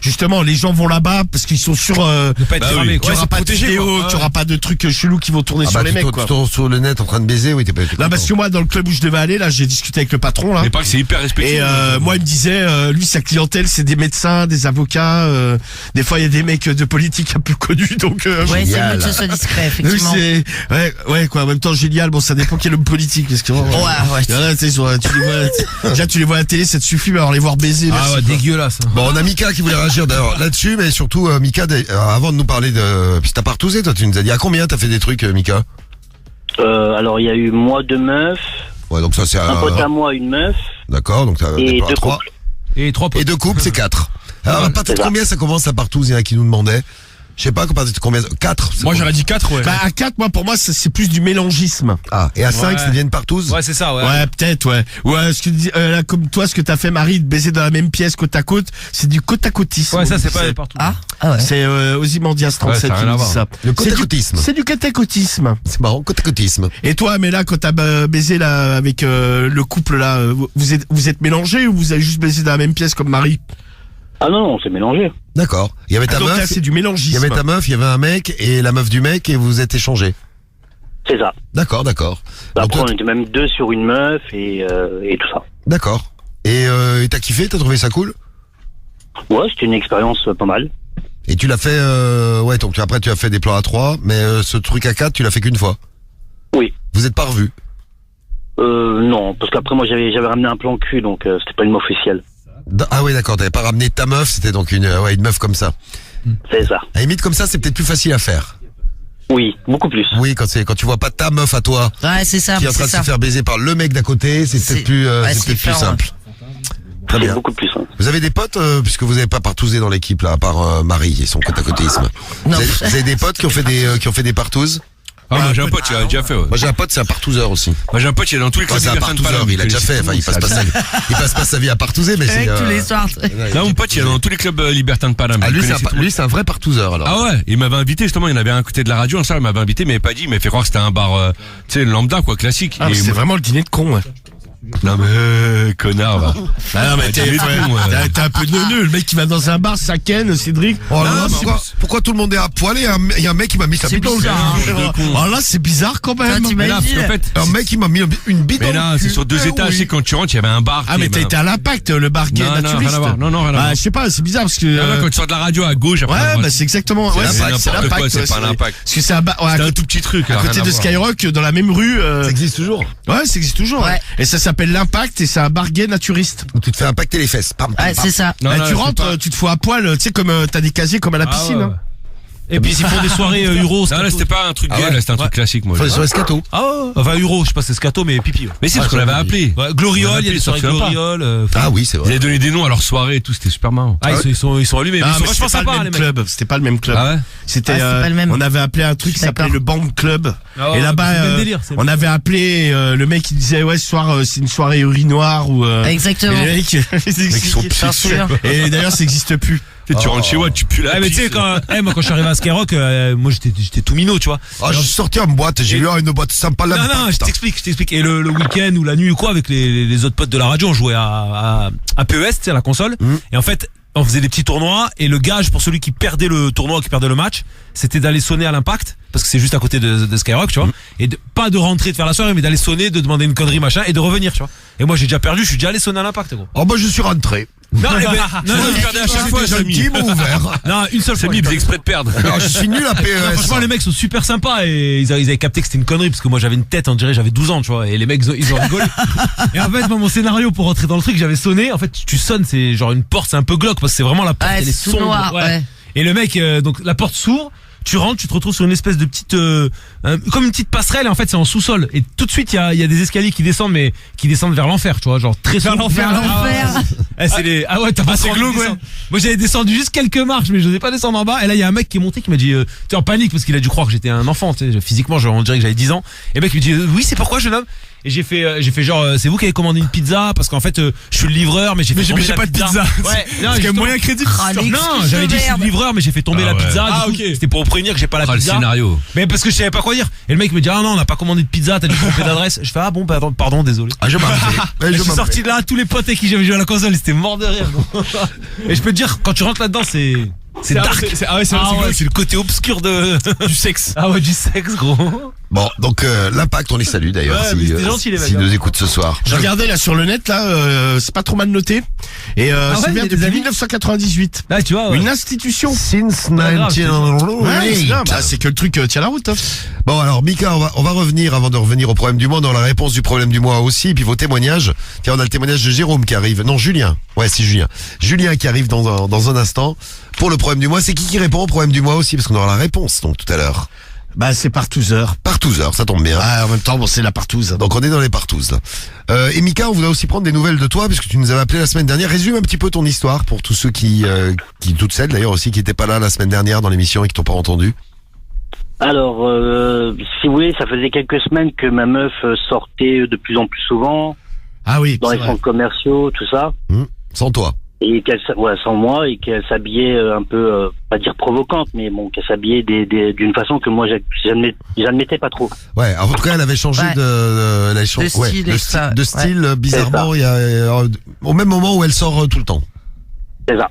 justement, les gens vont là-bas parce qu'ils sont sûrs, Ne pas être Bah oui. fermé, qu'il quoi. y aura C'est pas de protégé, vidéo, quoi. qu'il y aura pas de trucs chelous qui vont tourner Ah, sur bah, les mecs, quoi. sur le net en train de baiser, oui, t'es pas. Non, parce que moi, dans le club où je devais aller, là, j'ai discuté avec le patron, là. Mais pas que c'est hyper respectueux. Et moi, il me disait, lui, sa clientèle, c'est des médecins, des avocats. Des fois, il y a des mecs de politique un peu connus, donc. Ouais, c'est Génial. mieux que ce soit discret, Oui, effectivement. c'est ouais quoi. En même temps, génial. Bon, ça dépend quel homme politique, parce que Ouais, ouais. il y en a, tu sais, tu les vois. Déjà, tu les vois à la télé, ça te suffit, mais alors les voir baiser. Ah merci, ouais, quoi. dégueulasse. Bon, on a Mika qui voulait réagir d'ailleurs là-dessus, mais surtout, Mika, avant de nous parler de. Puis t'as partousé, toi, tu nous as dit à combien t'as fait des trucs, Mika? Alors, il y a eu moi, 2 meufs, Ouais, donc ça, c'est un pote à moi, une meuf, D'accord, donc t'as et des plans à 2 trois. couples. Et 3 Et 2 couples, c'est 4. Alors, à partir de c'est ça. combien ça commence à partouze? Il y en a qui nous demandait. Je sais pas, à partir de combien? 4. Moi, j'aurais dit 4, ouais. Bah, à 4, moi, pour moi, c'est plus du mélangisme. Ah, et à 5, Ouais. ça devient une partouze? Ouais, c'est ça, ouais. Ouais, peut-être, ouais. Ouais, ce que là, comme toi, ce que t'as fait, Marie, de baiser dans la même pièce côte à côte, c'est du côte à côtisme. Ouais, ça, c'est pas partout. Ah, ah ouais. C'est Ozymandias 37 Ouais, ça a qui rien nous à dit voir. ça. Le côte C'est à du- côtisme. C'est du côte à côtisme. C'est marrant, côte à côtisme. Et toi, mais là, quand t'as baisé là avec le couple là, vous êtes mélangés ou vous avez juste baisé dans la même pièce comme Marie? Ah non, on s'est mélangé. D'accord. Il y avait ta Donc là, meuf, c'est du il y mélangisme. avait ta meuf, il y avait un mec et la meuf du mec et vous vous êtes échangés. C'est ça. D'accord, d'accord. Bah, Donc, après, toi, on était même 2 sur une meuf et tout ça. D'accord. Et t'as kiffé, t'as trouvé ça cool? Ouais, c'était une expérience pas mal. Et tu l'as fait, ouais, donc après tu as fait des plans à 3, mais ce truc à 4, tu l'as fait qu'une fois. Oui. Vous êtes pas revus? Non, parce qu'après, moi, j'avais ramené un plan cul, donc c'était pas une meuf officielle. Ah oui, d'accord, t'avais pas ramené ta meuf, c'était donc une meuf comme ça. C'est ça. À la limite comme ça, c'est peut-être plus facile à faire. Oui, beaucoup plus. Oui, quand tu vois pas ta meuf à toi, Ouais, c'est ça, qui est en train c'est de ça. se faire baiser par le mec d'à côté, c'est peut-être C'est- plus, ouais, c'est c'est peut-être plus différent, simple. Très C'est bien. beaucoup plus. Hein. Vous avez des potes, puisque vous avez pas partousé dans l'équipe là, à part Marie et son côte à côtéisme. Non. Vous avez des potes qui ont fait des partouzes? Ah, moi, j'ai un pote, il a déjà fait, ouais. Moi j'ai un pote, c'est un partouzeur aussi. Moi, j'ai un pote, il est dans tous les clubs C'est un libertins de partouzeur, Paname. il a déjà fait, enfin il passe pas sa vie à partouzer, mais c'est... Avec tous les soirs. Là, mon pote, il est dans tous les clubs libertins de Paname. Ah, Il lui connaissait tout le monde. c'est un vrai partouzeur alors. Ah ouais, il m'avait invité justement, il y en avait un à côté de la radio, un soir il m'avait invité, mais il m'avait pas dit, il m'avait fait croire que c'était un bar, tu sais, lambda quoi, classique. Ah, mais Et c'est moi- vraiment le dîner de con, ouais. Non mais connard va. Ah non, mais t'es un peu neuneux. Le mec qui va dans un bar, ça ken, Cédric. Oh là Non, là, mais pourquoi tout le monde est à poil et il y a un mec qui m'a mis sa C'est bite dans le cul. bizarre, hein. Oh là, c'est bizarre quand même. Toi, Mais là, parce qu'en fait, Un mec qui m'a mis une bite dans mais le là, cul. c'est sur 2 Eh étages, oui. c'est quand tu rentres, il y avait un bar. Ah, mais t'as été à l'Impact, le bar gay Non, non, naturiste. rien à voir. Non, rien à Bah, voir. je sais pas, c'est bizarre parce que. Ah, quand tu sors de la radio à gauche, après. à Ouais, droite. bah c'est exactement. Ouais, C'est n'importe quoi, c'est pas un impact. Parce que c'est un bar. Ouais, C'était un tout petit truc. à côté de Skyrock, dans la même rue. Ça existe toujours. Ouais, ça existe toujours. Ouais. Et ça s'appelle l'Impact et c'est un bar gay naturiste. Où tu te fais impacter les fesses. Pam, pam, Ouais, pam. c'est ça. Non, Bah, non, tu c'est rentres, pas- tu te fous à poil, tu sais, comme t'as des casiers comme à la piscine. Ah, hein. ouais. Et puis ils font des soirées Euro. Non, là, c'était pas un truc gay, là, c'était un truc classique, moi. Faut aller sur Escato. Ah ouais. Enfin Euro, je sais pas, c'est Scato, mais pipi. Ouais. Mais c'est parce qu'on l'avait appelé. Ouais, Gloriole, il y a des soirées sorti même pas. Gloriole. Ah oui, c'est Ils vrai. avaient donné des noms à leurs soirées et tout, c'était super marrant. Ah, ils sont allumés, mais Ah, ils sont mais vachement c'était pas sympas, le les même mecs. club. C'était pas le même club. Ah ouais? C'était, Ah, c'est pas le même. on avait appelé un truc Je qui suis s'appelait d'accord. le Band Club. Ah, Et là-bas, c'est le même délire, c'est le on avait appelé le mec qui disait ouais ce soir c'est une soirée urinoir ou. Exactement. Et les mecs, ils sont J'en suis sûr. Et d'ailleurs ça existe plus. Tu sais, tu rentres chez moi, tu pues la Ouais, mais tu sais, pisse. moi, quand je suis arrivé à Skyrock, moi, j'étais tout minot, tu vois. Ah, je suis sorti en boîte, j'ai eu une boîte sympa là. Non, je t'explique. Et le week-end ou la nuit ou quoi, avec les autres potes de la radio, on jouait à PES, tu sais, à la console. Et en fait, on faisait des petits tournois, et le gage pour celui qui perdait le tournoi, qui perdait le match, c'était d'aller sonner à l'Impact, parce que c'est juste à côté de Skyrock, tu vois. Et pas de rentrer, de faire la soirée, mais d'aller sonner, de demander une connerie, machin, et de revenir, tu vois. Et moi, j'ai déjà perdu, je suis déjà allé sonner à l'Impact, gros. Oh bah je suis rentré. Non, non, Je perdais à chaque fois, Samy Samy. m'ont ouvert. non, une seule fois. Samy, il faisait exprès de perdre. Alors, je suis nul à Non, PES. franchement, les mecs sont super sympas et ils avaient capté que c'était une connerie parce que moi j'avais une tête, on dirait j'avais 12 ans, tu vois, et les mecs ils ont rigolé. Et en fait, moi, mon scénario pour rentrer dans le truc, j'avais sonné. En fait, tu sonnes, c'est genre une porte, c'est un peu glauque parce que c'est vraiment la porte, Ouais, elle est c'est tout sombre. noir, ouais. Et le mec, donc la porte s'ouvre. Tu rentres, tu te retrouves sur une espèce de petite, comme une petite passerelle, et en fait c'est en sous-sol. Et tout de suite il y a des escaliers qui descendent, mais qui descendent vers l'enfer, tu vois, genre très sombre. Vers l'enfer. T'as pas trop glauque, ouais. Moi j'avais descendu juste quelques marches, mais je n'osais pas descendre en bas. Et là il y a un mec qui est monté qui m'a dit, t'es en panique parce qu'il a dû croire que j'étais un enfant, tu sais, physiquement on dirait que j'avais 10 ans. Et le mec me dit, oui c'est pourquoi jeune homme. Et j'ai fait genre, c'est vous qui avez commandé une pizza parce qu'en fait je suis le livreur, mais j'ai fait tomber j'ai la pas de pizza. Ouais, non, C'est quand même justement. moyen crédible. Ah, les Non, excuses j'avais de dit je suis merde. le livreur, mais j'ai fait tomber Ah la ouais. pizza. Ah, du coup, ok. c'était pour prévenir que j'ai pas la Ah, le pizza. scénario. Mais parce que je savais pas quoi dire. Et le mec me dit, ah non, on n'a pas commandé de pizza, t'as dû te tromper d'adresse. Je fais, ah bon, pardon, désolé. Ah, je m'en Et je suis sorti de là, tous les potes avec qui j'avais joué à la console, ils étaient morts de rire. gros. Et je peux te dire, quand tu rentres là-dedans, c'est dark. Ah ouais, c'est C'est le côté obscur du sexe. Ah ouais, du sexe, gros. Bon, donc l'Impact, on les salue d'ailleurs, Ouais, mais c'était gentil, les mecs, s'ils hein. nous écoutent ce soir. Je regardais là sur le net là, c'est pas trop mal noté. Et ouais, c'est il y bien a des depuis avis 1998. Là, tu vois, ouais. Une institution. Since Pas grave, 1998. Bah, c'est que le truc tient la route. Hein. Bon alors Mika, on va revenir avant de revenir au problème du mois, dans la réponse du problème du mois aussi, et puis vos témoignages. Tiens, on a le témoignage de Jérôme qui arrive. Non, Julien. Ouais, c'est Julien. Julien qui arrive dans un instant pour le problème du mois. C'est qui répond au problème du mois aussi, parce qu'on aura la réponse donc tout à l'heure. Bah c'est partouzeur. Partouzeur, ça tombe bien. Ah, en même temps bon c'est la partouze. Donc on est dans les partouzes là. Et Mika, on voudrait aussi prendre des nouvelles de toi puisque tu nous avais appelé la semaine dernière. Résume un petit peu ton histoire pour tous ceux qui toutes celles d'ailleurs aussi qui étaient pas là la semaine dernière dans l'émission et qui t'ont pas entendu. Alors, si vous voulez, ça faisait quelques semaines que ma meuf sortait de plus en plus souvent Ah oui. dans c'est les vrai. centres commerciaux, tout ça, Sans toi. et sans moi, et qu'elle s'habillait un peu, pas dire provocante, mais bon, qu'elle s'habillait d'une façon que moi j'admettais pas trop. Ouais, en tout cas, elle avait changé Ouais. elle avait changé, De style et ça, de style bizarrement, C'est il y a au même moment où elle sort tout le temps. C'est ça.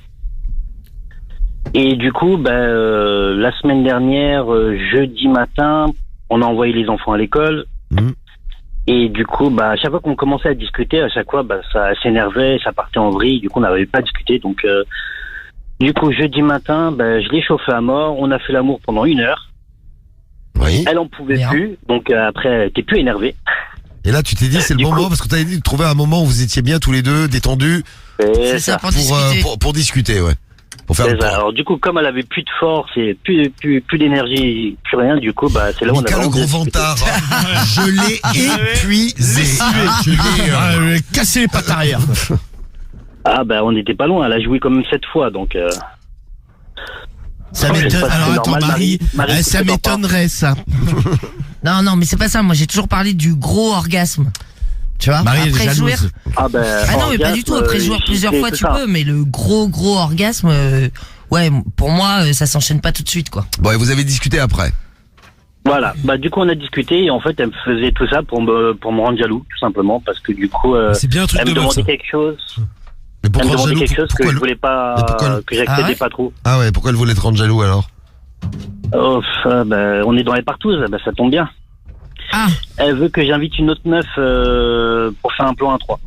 Et du coup, la semaine dernière, jeudi matin, on a envoyé les enfants à l'école. Mhm. Et du coup, à chaque fois qu'on commençait à discuter, à chaque fois, ça s'énervait, ça partait en vrille. Du coup, on n'arrivait pas à discuter. Donc, du coup, jeudi matin, je l'ai chauffé à mort. On a fait l'amour pendant 1 heure. Oui. Elle en pouvait Bien. plus. Donc, après, elle était plus énervée. Et là, tu t'es dit c'est le Du bon coup- moment parce que tu avais dit de trouver un moment où vous étiez bien tous les deux détendus C'est ça, pour discuter. pour discuter, ouais. Pour faire C'est le ça. point. Alors, du coup, comme elle avait plus de force et plus d'énergie, plus rien, du coup, c'est là où on a Mika le vraiment gros discuté. vantard, hein. Je l'ai épuisé. Je l'ai, Ah, casser les pattes arrière. Ah, on n'était pas loin. Elle a joué quand même 7 fois, donc. Ça Ouais, m'étonne. c'est pas- Alors c'est attends, normal, Marie, ça tu t'en m'étonnerait ça. Non, mais c'est pas ça. Moi, j'ai toujours parlé du gros orgasme. Tu vois? Marie elle est Après jouer. jalouse. Ah ben. Ah non, mais pas du tout. Après jouer plusieurs fois, tu peux. Mais le gros orgasme, ouais, pour moi, ça s'enchaîne pas tout de suite, quoi. Bon, et vous avez discuté après. Voilà. Bah du coup on a discuté et en fait elle me faisait tout ça pour me rendre jaloux tout simplement parce que du coup C'est bien un truc elle me de meuf, demandait ça. quelque chose. Mais Elle me pourquoi demandait jaloux quelque chose que pourquoi je voulais pas, que j'acceptais Ah ouais pas trop. Ah ouais, pourquoi elle voulait te rendre jaloux alors? Oh, ben, on est dans les partous, ben, ça tombe bien. Ah. Elle veut que j'invite une autre meuf pour faire un plan à 3.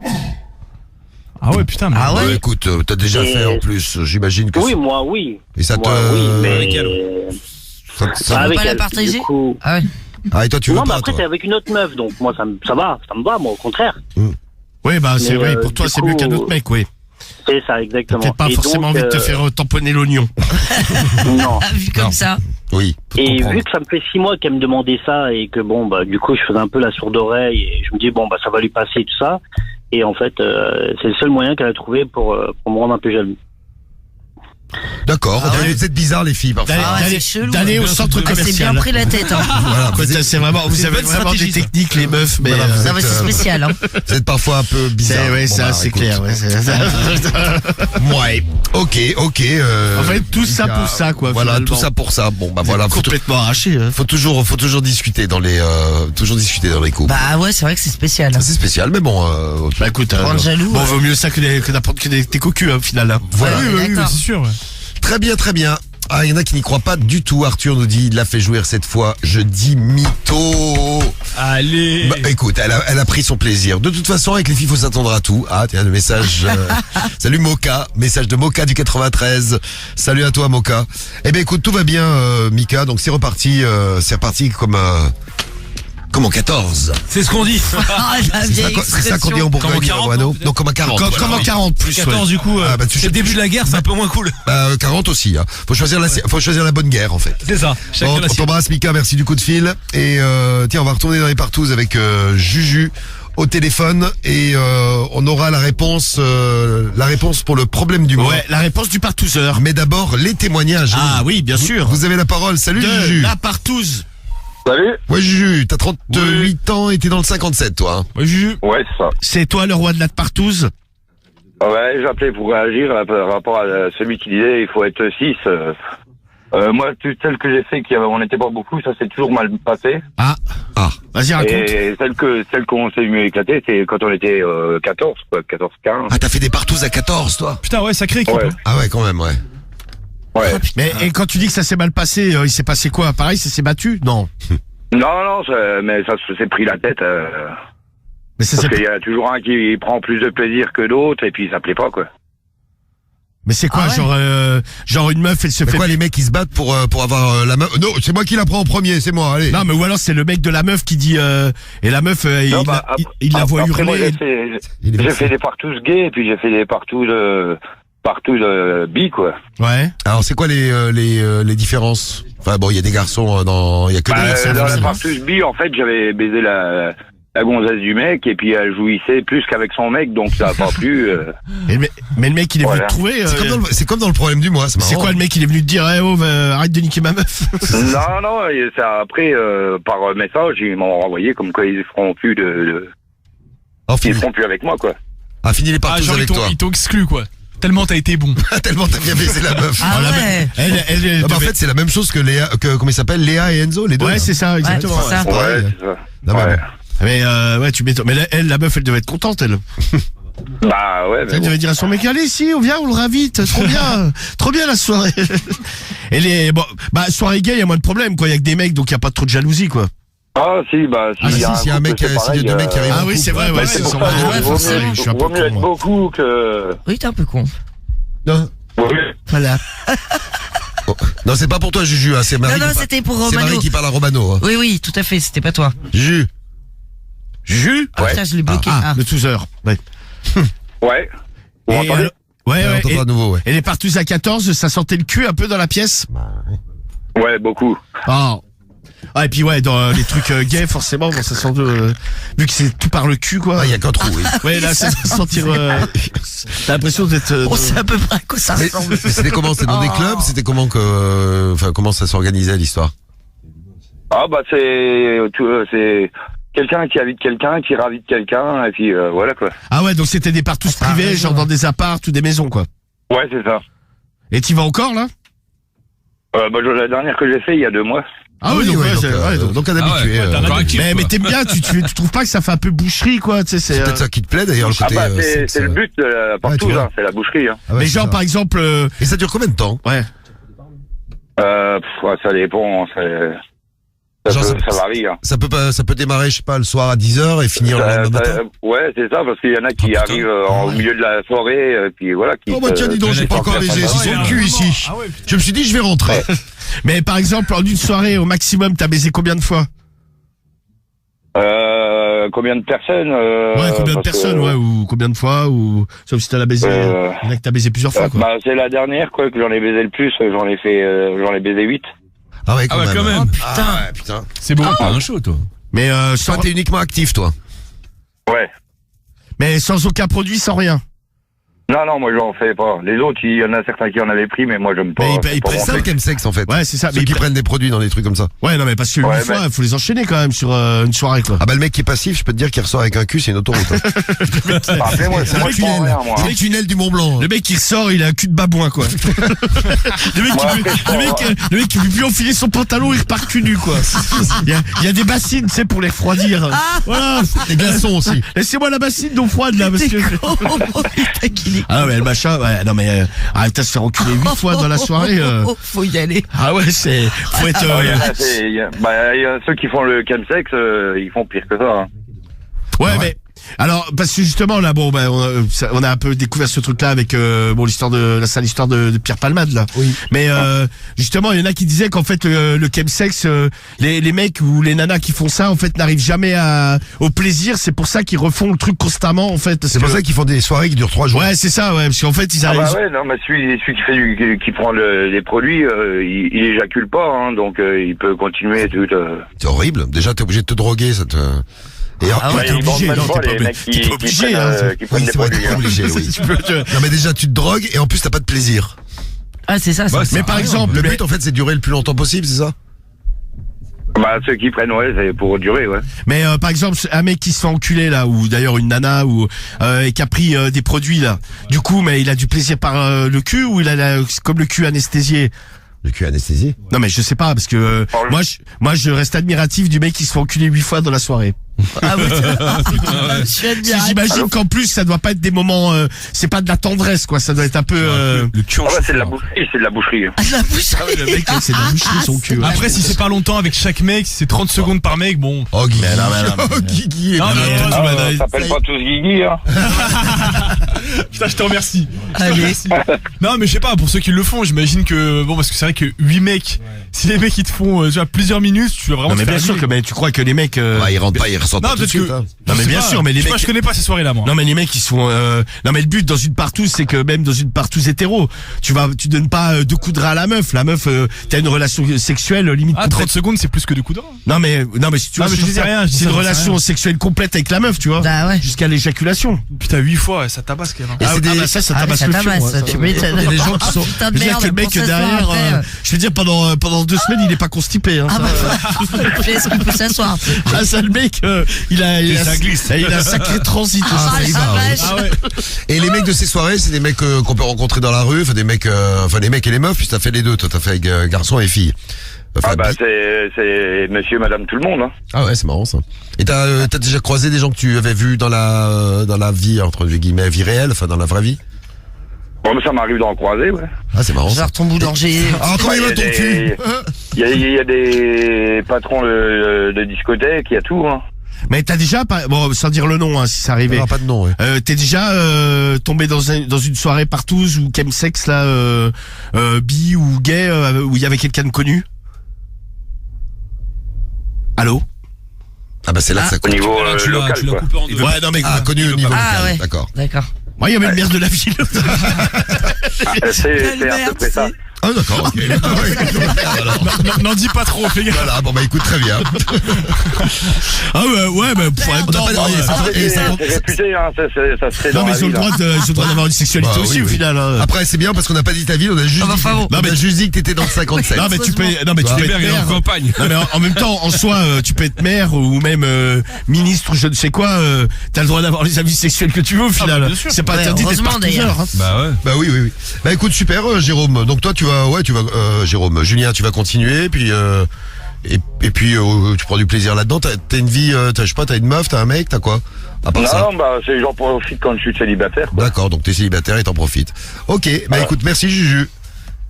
Ah ouais, putain, mais. Ah ouais? Écoute, t'as déjà Et- fait en plus, j'imagine que... Oui, moi, oui. Et ça te... Moi, oui, mais... avec elle. ça- Avec pas la elle, partager du coup. Ah ouais. Ah, et toi, tu veux Non, mais pas, après, toi? c'est avec une autre meuf, donc moi, ça me va, moi, au contraire. Oui, bah c'est Mais, vrai, pour toi du c'est mieux coup, qu'un autre mec, oui. C'est ça, T'as exactement. peut-être pas Et forcément donc, envie de te faire tamponner l'oignon. Non. Ah, vu comme Non. ça. Oui. faut Et comprendre. vu que ça me fait 6 mois qu'elle me demandait ça et que bon bah du coup je faisais un peu la sourde oreille et je me dis bon bah ça va lui passer et tout ça et en fait c'est le seul moyen qu'elle a trouvé pour me rendre un peu jaloux. D'accord. Ah ouais. Vous êtes bizarres, les filles, parfois. Ah ouais, D'aller- c'est chelou. d'aller au Ah, centre c'est bien commercial. pris la tête, hein. Voilà, Quoi, c'est vraiment, vous c'est une avez bonne vraiment des stratégie, ça. techniques, les meufs, mais Voilà, Non, mais c'est spécial, hein. Vous êtes parfois un peu bizarre. ouais, Bon, ça, bah, c'est écoute. clair, ouais. Ouais. Ok. En fait, tout ça Mika, pour ça, quoi, Voilà, finalement. tout ça pour ça. Bon, bah voilà. Complètement arraché, hein. Faut toujours discuter dans les, couples. Bah ouais, c'est vrai que c'est spécial. hein. C'est spécial, mais bon. Bah écoute, Rendre jaloux, bon, ouais. vaut mieux ça que n'importe que tes cocus, hein, au final. Hein. Voilà. Ouais, Oui, oui, d'accord. c'est sûr. Ouais. Très bien, très bien. Ah, il y en a qui n'y croient pas du tout. Arthur nous dit, il l'a fait jouer cette fois. Je dis mytho. Allez. Bah, écoute, elle a pris son plaisir. De toute façon, avec les filles, faut s'attendre à tout. Ah, tiens, le message. Salut Moka. Message de Moka du 93. Salut à toi, Moka. Eh ben, écoute, tout va bien, Mika. Donc, c'est reparti comme en 14. C'est ce qu'on dit. Ah, la vieille C'est ça qu'on dit expression. en Bourgogne, Comme en 40, Wano. peut-être Non, comme à 40. Comme voilà, en oui. 40 plus, 14 du coup, Ah, bah, tu c'est le début de la guerre, c'est un peu moins cool. 40 aussi, hein. Faut choisir la bonne guerre, en fait. C'est ça. Chacun Bon, la on sienne. t'embrasse, Mika, merci du coup de fil. Et tiens, on va retourner dans les partouzes avec Juju au téléphone et on aura la réponse pour le problème du mois. Ouais, la réponse du partouzeur. Mais d'abord, les témoignages. Ah oui, bien sûr. Vous avez la parole. Salut De Juju. la partouze. Salut. Ouais, Juju, t'as 38 ans et t'es dans le 57, toi. hein. Ouais, Juju. Ouais, c'est ça. C'est toi le roi de la partouze. Ouais, j'ai appelé pour réagir par rapport à celui qui disait il faut être 6. Moi, toutes celles que j'ai fait, on n'était pas beaucoup, ça s'est toujours mal passé. Ah. Vas-y, raconte. Et celle qu'on s'est mieux éclaté, c'est quand on était 14, quoi, 14-15. Ah, t'as fait des partouzes à 14, toi. Putain, ouais, sacré équipe. Ouais. hein. Ah ouais, quand même, ouais. Ouais. Mais et quand tu dis que ça s'est mal passé, il s'est passé quoi? Pareil, ça s'est battu? Non. Non, mais ça s'est pris la tête. Mais ça Parce s'est. qu'il y a toujours un qui prend plus de plaisir que l'autre, et puis ça plaît pas, quoi. Mais c'est quoi, Ah ouais. genre une meuf, elle se Mais fait. quoi, les mecs, ils se battent pour avoir la meuf. Non, c'est moi qui la prends en premier, c'est moi, allez. Non, mais ou alors c'est le mec de la meuf qui dit et la meuf, Non, il la voit après, moi, hurler. j'ai fait des partous gays, et puis j'ai fait des partous bi, quoi. Ouais. Alors, c'est quoi les différences? Enfin, bon, il y a des garçons il y a que des garçons. Dans la forcément. partous bi, en fait, j'avais baisé la gonzesse du mec, et puis elle jouissait plus qu'avec son mec, donc ça a pas plu. Mais le mec, il est venu Voilà. te trouver. C'est comme dans le problème du mois, c'est marrant. C'est quoi le mec, il est venu te dire, arrête de niquer ma meuf. Non, et ça, après, par message, ils m'ont renvoyé comme quoi ils feront plus Oh, ils fini. feront plus avec moi, quoi. Ah, fini les Ah, partous genre, avec toi. ils t'ont exclu, quoi. Tellement t'as été bon. Tellement t'as bien baisé la meuf. Ah la ouais. Elle Ah bah, en devait- fait, c'est la même chose que Léa, comment il s'appelle, Léa et Enzo, les deux. ouais, là. c'est ça, exactement. Ouais, c'est ça. c'est pareil. Ouais, c'est ça. Non, mais Ouais. bon. Mais ouais, tu m'étonnes. Mais elle, la meuf, elle devait être contente, elle. Bah ouais, mais Elle bon. devait dire à son mec, allez, si, on vient, on le ravite, trop bien la soirée. Et soirée gay, il y a moins de problèmes, quoi. Il y a que des mecs, donc il y a pas trop de jalousie, quoi. Ah si, bah Ah, s'il y a si, s'il y a un couple, mec, c'est s'il y a pareil, deux mecs qui arrivent Ah en oui, couple. c'est vrai, ouais, c'est c'est pour son ça mari. que ouais, vaut forcément. mieux- Je suis un peu vaut mieux con, être moi. beaucoup que... Oui, t'es un peu con. Non. Oui. Voilà. Oh. Non, c'est pas pour toi, Juju, hein, c'est Marie. Non, qui c'était pour C'est Romano. Marie qui parle à Romano. Hein. Oui, tout à fait, c'était pas toi. Juju. Juju? Ah, putain, je l'ai bloqué. Ah, Ah. le touzeur. Ouais. Ouais. Vous Et, m'entendez ouais, On ouais. t'entend à nouveau, ouais. Et les partous à 14, ça sentait le cul un peu dans la pièce? Ouais, beaucoup. Oh. Ah, et puis ouais, dans les trucs gays, forcément, bon, ça sent vu que c'est tout par le cul, quoi. Ah, il y a qu'un trou, oui. Ouais, là, ça doit sentir, t'as l'impression d'être, On sait à peu près à quoi ça ressemble. C'était comment? C'était dans des clubs? C'était comment comment ça s'organisait, l'histoire? Ah bah c'est quelqu'un qui invite quelqu'un, qui ravite quelqu'un, et puis voilà quoi. Ah ouais, donc c'était des partous privés, genre dans des apparts ou des maisons, quoi. Ouais, c'est ça. Et t'y vas encore, là? Bah la dernière que j'ai fait il y a 2 mois. Ah oui, donc, donc un habitué. mais t'aimes bien, tu trouves pas que ça fait un peu boucherie, quoi, tu sais, C'est peut-être ça qui te plaît, d'ailleurs, le côté... c'est le but partout, vois. hein, c'est la boucherie. Hein. Ah ouais, mais c'est genre, ça. par exemple, Et ça dure combien de temps? ouais. Ça dépend, Genre, ça varie. Hein. Ça peut démarrer, je sais pas, le soir à 10h et finir le lendemain matin? Ouais, c'est ça, parce qu'il y en a qui arrivent au milieu de la soirée, puis voilà. Qui Oh bah tiens, dis donc, j'ai pas encore baisé, c'est son cul ici. Je me suis dit, je vais rentrer. Mais par exemple, en une soirée, au maximum, t'as baisé combien de fois? Combien de personnes Ouais, combien de personnes, ouais, ou combien de fois, ou sauf si t'as la baisé, il y en a que t'as baisé plusieurs fois, quoi. Bah c'est la dernière quoi que j'en ai baisé le plus, j'en ai baisé 8. Ah ouais, quand même. Oh, putain. Ah ouais, putain. C'est bon, t'as un show, toi. Mais Toi, t'es uniquement actif, toi. Ouais. mais sans aucun produit, sans rien. Non, moi j'en fais pas. Les autres, il y en a certains qui en avaient pris, mais moi j'aime pas. Mais c'est pas C'est mon ça le truc. chemsex, en fait. Ouais, c'est ça. Ceux Mais qui prennent des produits dans des trucs comme ça. ouais, non, mais parce que Ouais, une fois, mais- faut les enchaîner quand même sur une soirée, quoi. Ah bah le mec qui est passif, je peux te dire qu'il ressort avec un cul, c'est une autoroute. Hein. Après, moi, C'est moi, un je prends tunnel. rien, moi. C'est le tunnel du Mont Blanc. Le mec qui ressort, il a un cul de babouin, quoi. le mec qui veut plus enfiler son pantalon, il repart cul nu, quoi. Il y a des bassines, tu sais, pour les refroidir. Voilà. Des glaçons aussi. Laissez-moi la bassine d'eau froide, là, parce que... Putain, qu'il est Ah non, mais le machin, ouais, non, mais, arrête de se faire enculer 8 fois dans la soirée, Faut y aller. Ah ouais, faut être, Il y a ceux qui font le chemsex, ils font pire que ça. Hein. ouais, mais, alors, parce que justement, là, bon, bah, on a un peu découvert ce truc-là avec, la sale histoire de Pierre Palmade, là. Oui. Mais, justement, il y en a qui disaient qu'en fait, le chemsex, les mecs ou les nanas qui font ça, en fait, n'arrivent jamais au plaisir. C'est pour ça qu'ils refont le truc constamment, en fait. C'est pour ça qu'ils font des soirées qui durent 3 jours. Ouais, c'est ça, ouais, parce qu'en fait, ils Ah arrivent. bah ouais, non, mais celui qui prend les produits, il éjacule pas, hein, donc il peut continuer tout. C'est horrible. Déjà, t'es obligé de te droguer, ça te... Et Ah ouais, t'es ils vendent obligé, même non, pas t'es les pas mecs obligé. T'es pas obligé, hein. qui prennent Oui, des c'est vrai, produits. t'es pas hein. obligé, oui. Tu peux te- Non mais déjà, tu te drogues et en plus, t'as pas de plaisir. Ah, c'est ça, ça. Ouais, Mais par exemple, Le but, en fait, c'est de durer le plus longtemps possible, c'est ça? Bah ceux qui prennent, ouais, c'est pour durer, ouais. mais par exemple, un mec qui se fait enculer là, ou d'ailleurs une nana, ou et qui a pris des produits là. Du coup, mais il a du plaisir par le cul ou il a comme le cul anesthésié. Le cul anesthésié. Non mais je sais pas parce que moi je reste admiratif du mec qui se fait enculer 8 fois dans la soirée. Ah oui, je suis admiratif. J'imagine qu'en plus ça doit pas être des moments, c'est pas de la tendresse quoi, ça doit être un peu. Le cul en Ah bah c'est de la chou. boucherie, c'est de la boucherie. Ah, la boucherie. Le mec c'est de la boucherie son cul. ouais. Après, si c'est pas longtemps avec chaque mec, si c'est 30 secondes par mec, bon. Oh, Guigui. Mais non, mais non, mais- Oh, Guigui. Non, mais attends, Ah, tu m'as- ça s'appelle pas tous Guigui, hein. Putain, je te remercie. Allez. Non, mais je sais pas, pour ceux qui le font, j'imagine que, bon, parce que c'est vrai que 8 mecs, si les mecs ils te font, tu vois, plusieurs minutes, tu vas vraiment Non mais te bien faire sûr huiler. que mais tu crois que les mecs Ouais, ils rentrent pas, ils ressortent Non, pas tout de peut-être suite. que- Hein. non mais Je sais bien pas. sûr mais les Je sais pas, mecs je connais pas ces soirées-là, moi. non mais les mecs ils sont non mais le but dans une partouze c'est que même dans une partouze hétéro tu donnes pas deux coups de rat à la meuf t'as une relation sexuelle limite Ah, complète. 30 secondes, c'est plus que des coups de rein. Non mais si tu Non, vois mais ce que je je veux dis dire, rien, je dis c'est ça, une j'en sais relation rien. sexuelle complète avec la meuf tu vois Bah ouais. jusqu'à l'éjaculation. Putain, 8 fois, ça tabasse quand même. Et c'est des... bah ça Ah, mais tabasse ça le fion, tabasse, ouais, tu ouais. m'étonnes. Il y a des gens qui Ah, sont putain je de veux dire merde, que le mec pour ce soir, derrière après, je veux dire pendant 2 semaines il est pas constipé hein, Ah ça. bah, est-ce qu'il peut s'asseoir? Ah ça le mec il a un sacré transit Ah, aussi. la vache. Ah ouais. Et les mecs de ces soirées, c'est des mecs qu'on peut rencontrer dans la rue, enfin des mecs, les mecs et les meufs, puis t'as fait les deux, toi t'as fait avec garçons et filles. Enfin, Ah bah c'est monsieur, madame, tout le monde, hein. Ah ouais, c'est marrant ça. Et t'as déjà croisé des gens que tu avais vus dans la vie, entre guillemets, vie réelle, enfin dans la vraie vie? Bon, mais ça m'arrive d'en croiser, ouais. Ah c'est marrant ça. Genre ton boulanger. Ah comment il va ton cul? Il y a des patrons de discothèques, il y a tout, hein. Mais t'as déjà bon sans dire le nom hein, si ça Il arrivait. n'y aura pas de nom, ouais. T'es déjà tombé dans une soirée partouze ou chemsex là bi ou gay où il y avait quelqu'un de connu? Allô? Ah bah c'est là que ça Au compte. niveau Tu l'as local, quoi. coupé en deux. Ouais non mais Ah connu au niveau Ah local, ouais. d'accord. D'accord. moi il y avait le maire de la ville. Ah, c'est à peu Quelle près ça. merde, Ah d'accord, ok. N'en dis pas trop, fais gaffe. Voilà, bon bah écoute, très bien. Ah ouais, mais pour On n'a pas C'est réputé, hein, ça se fait non, dans mais la ils ont le ville, hein. droit d'avoir une sexualité Bah, aussi oui, au oui. final. Hein. Après, c'est bien parce qu'on n'a pas dit ta ville, on a juste, dit que t'étais dans le 57. Non, mais tu peux être maire. campagne. Non, mais en même temps, en soi, tu peux être maire ou même ministre, je ne sais quoi. T'as le droit d'avoir les avis sexuels que tu veux au final. bah, bien sûr. C'est pas Ouais, interdit d'être heureusement, partenaire. Hein. Bah ouais. Bah oui. Bah écoute, super, Jérôme. Donc toi, tu vas, Jérôme, Julien, tu vas continuer, puis et puis tu prends du plaisir là-dedans. T'as une vie, je sais pas, t'as une meuf, t'as un mec, t'as quoi? À part ça. Non, bah, j'en profite quand je suis célibataire, quoi. D'accord, donc t'es célibataire et t'en profites. Ok, bah écoute, merci Juju.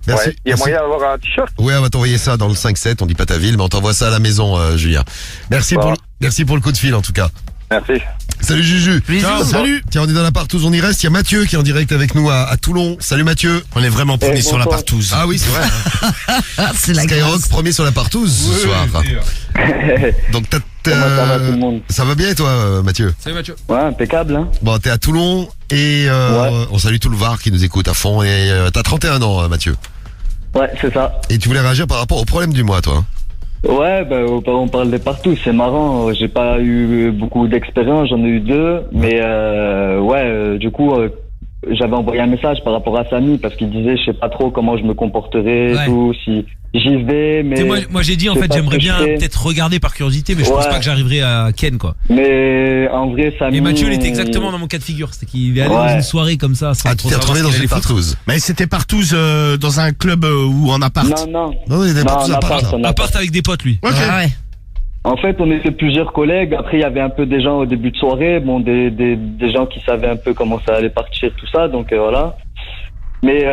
Merci. Ouais. Il y a moyen d'avoir un t-shirt? Ouais, on va t'envoyer ça dans le 5-7, on dit pas ta ville, mais on t'envoie ça à la maison, Julien. Merci pour le coup de fil en tout cas. Merci. Salut Juju. Ciao, salut. Tiens, on est dans la partouze, on y reste. Il y a Mathieu qui est en direct avec nous à Toulon. Salut Mathieu. On est vraiment premier sur la partouze. Ah oui, c'est vrai. C'est la Skyrock grâce. premier sur la partouze ce soir. Donc Comment ça va tout le monde? ça va bien et toi Mathieu? Salut Mathieu. Ouais, impeccable, hein. Bon, t'es à Toulon et on salue tout le Var qui nous écoute à fond et t'as 31 ans Mathieu. Ouais, c'est ça. Et tu voulais réagir par rapport au problème du mois toi. Ouais, bah, on parle de partout, c'est marrant. J'ai pas eu beaucoup d'expérience, j'en ai eu 2, mais du coup, j'avais envoyé un message par rapport à Samy parce qu'il disait, je sais pas trop comment je me comporterais, Ouais. tout, si j'y vais, mais. Moi j'ai dit en je sais fait pas j'aimerais ce que bien je fais. peut-être regarder par curiosité, mais je pense Ouais. pas que j'arriverai à Ken quoi. Mais en vrai, Samy. Et Mathieu il était exactement dans mon cas de figure, c'était qu'il est allé Ouais. dans une soirée comme ça. Sans Ah, trop tu t'es savoir retrouvé ce dans qu'il une allait foutre. partouze. Mais c'était partouze dans un club ou en appart. Non. Non, il y a des Non, partous en à part. appart, là. en À appart. part avec des potes lui. Ok. Ah ouais. En fait, on était plusieurs collègues. Après, il y avait un peu des gens au début de soirée. Bon, des gens qui savaient un peu comment ça allait partir, tout ça. Donc, voilà. Mais,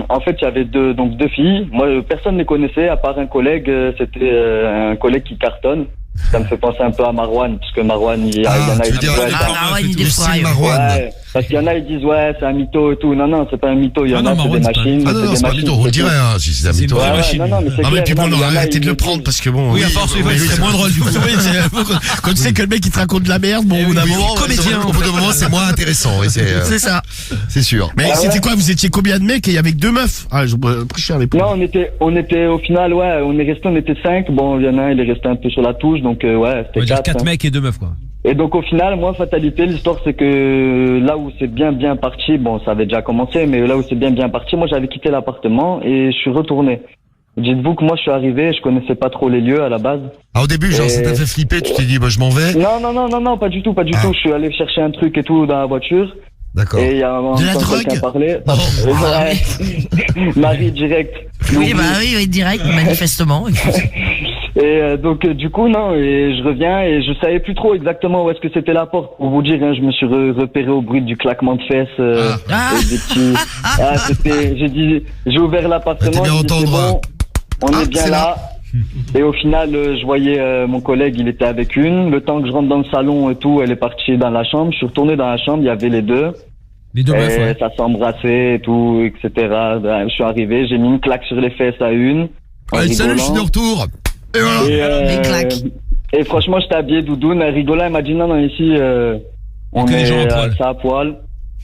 en fait, il y avait deux filles. Moi, personne ne les connaissait, à part un collègue. C'était un collègue qui cartonne. Ça me fait penser un peu à Marwan, parce que Marwan, il y en a, tu ils veux dire disent, ouais, Marwan, il le défoire. style Marwan. ouais, parce qu'il y en a, ils disent, ouais, c'est un mytho et tout. Non, c'est pas un mytho. Il y en Ah a, non, c'est des Marwan, c'est pas un machines. Ah non, c'est pas un mytho, on le dirait si c'est un C'est mytho. une vraie Ouais, machine. non, mais c'est Ah mais clair. puis bon, Non, on il y en aurait a, arrêté de ils le prendre disent. parce que bon. Oui, à force, c'est moins drôle du coup. Oui, quand tu sais que le mec il te raconte de la merde, bon, au bout d'un moment, comédien. Au bout d'un moment, c'est moins intéressant, oui, C'est ça. c'est sûr. Mais Ah c'était ouais. quoi? Vous étiez combien de mecs et il y avait que 2 meufs? Ah, j'ai pris cher les Non, on était au final, ouais, on était 5. Bon, il y en a un, il est resté un peu sur la touche, donc ouais, On va c'était dire 4. 4 mecs et 2 meufs quoi. Et donc au final, moi, fatalité, l'histoire c'est que là où c'est bien parti, bon, ça avait déjà commencé, mais là où c'est bien parti, moi j'avais quitté l'appartement et je suis retourné. Dites-vous que moi je suis arrivé, je connaissais pas trop les lieux à la base. Ah, au début, genre, Et- ça t'a fait flipper, tu t'es dit, bah, je m'en vais. Non, pas du tout. Je suis allé chercher un truc et tout dans la voiture. D'accord. Et il y a De la drogue quelqu'un parlait. Non. Ouais. Marie direct. Oui, oui, direct, manifestement. Et donc du coup non, et je reviens et je savais plus trop exactement où est-ce que c'était la porte. Pour vous dire, hein, je me suis repéré au bruit du claquement de fesses. Et des petits. J'ai ouvert l'appartement. T'as bien j'ai dit, c'est entendre, bon, on est bien c'est là. Et au final, je voyais mon collègue, il était avec une. Le temps que je rentre dans le salon et tout, elle est partie dans la chambre. Je suis retourné dans la chambre, il y avait les deux. Les 2 meufs, ouais. Ça s'embrassait et tout, etc. Je suis arrivé, j'ai mis une claque sur les fesses à une. en Allez, salut, je suis de rigolant. retour. Et voilà. Les claques. Et franchement, j'étais habillé doudoune, elle rigolait, elle m'a dit non, ici, on que les est gens à poil. ça à poil.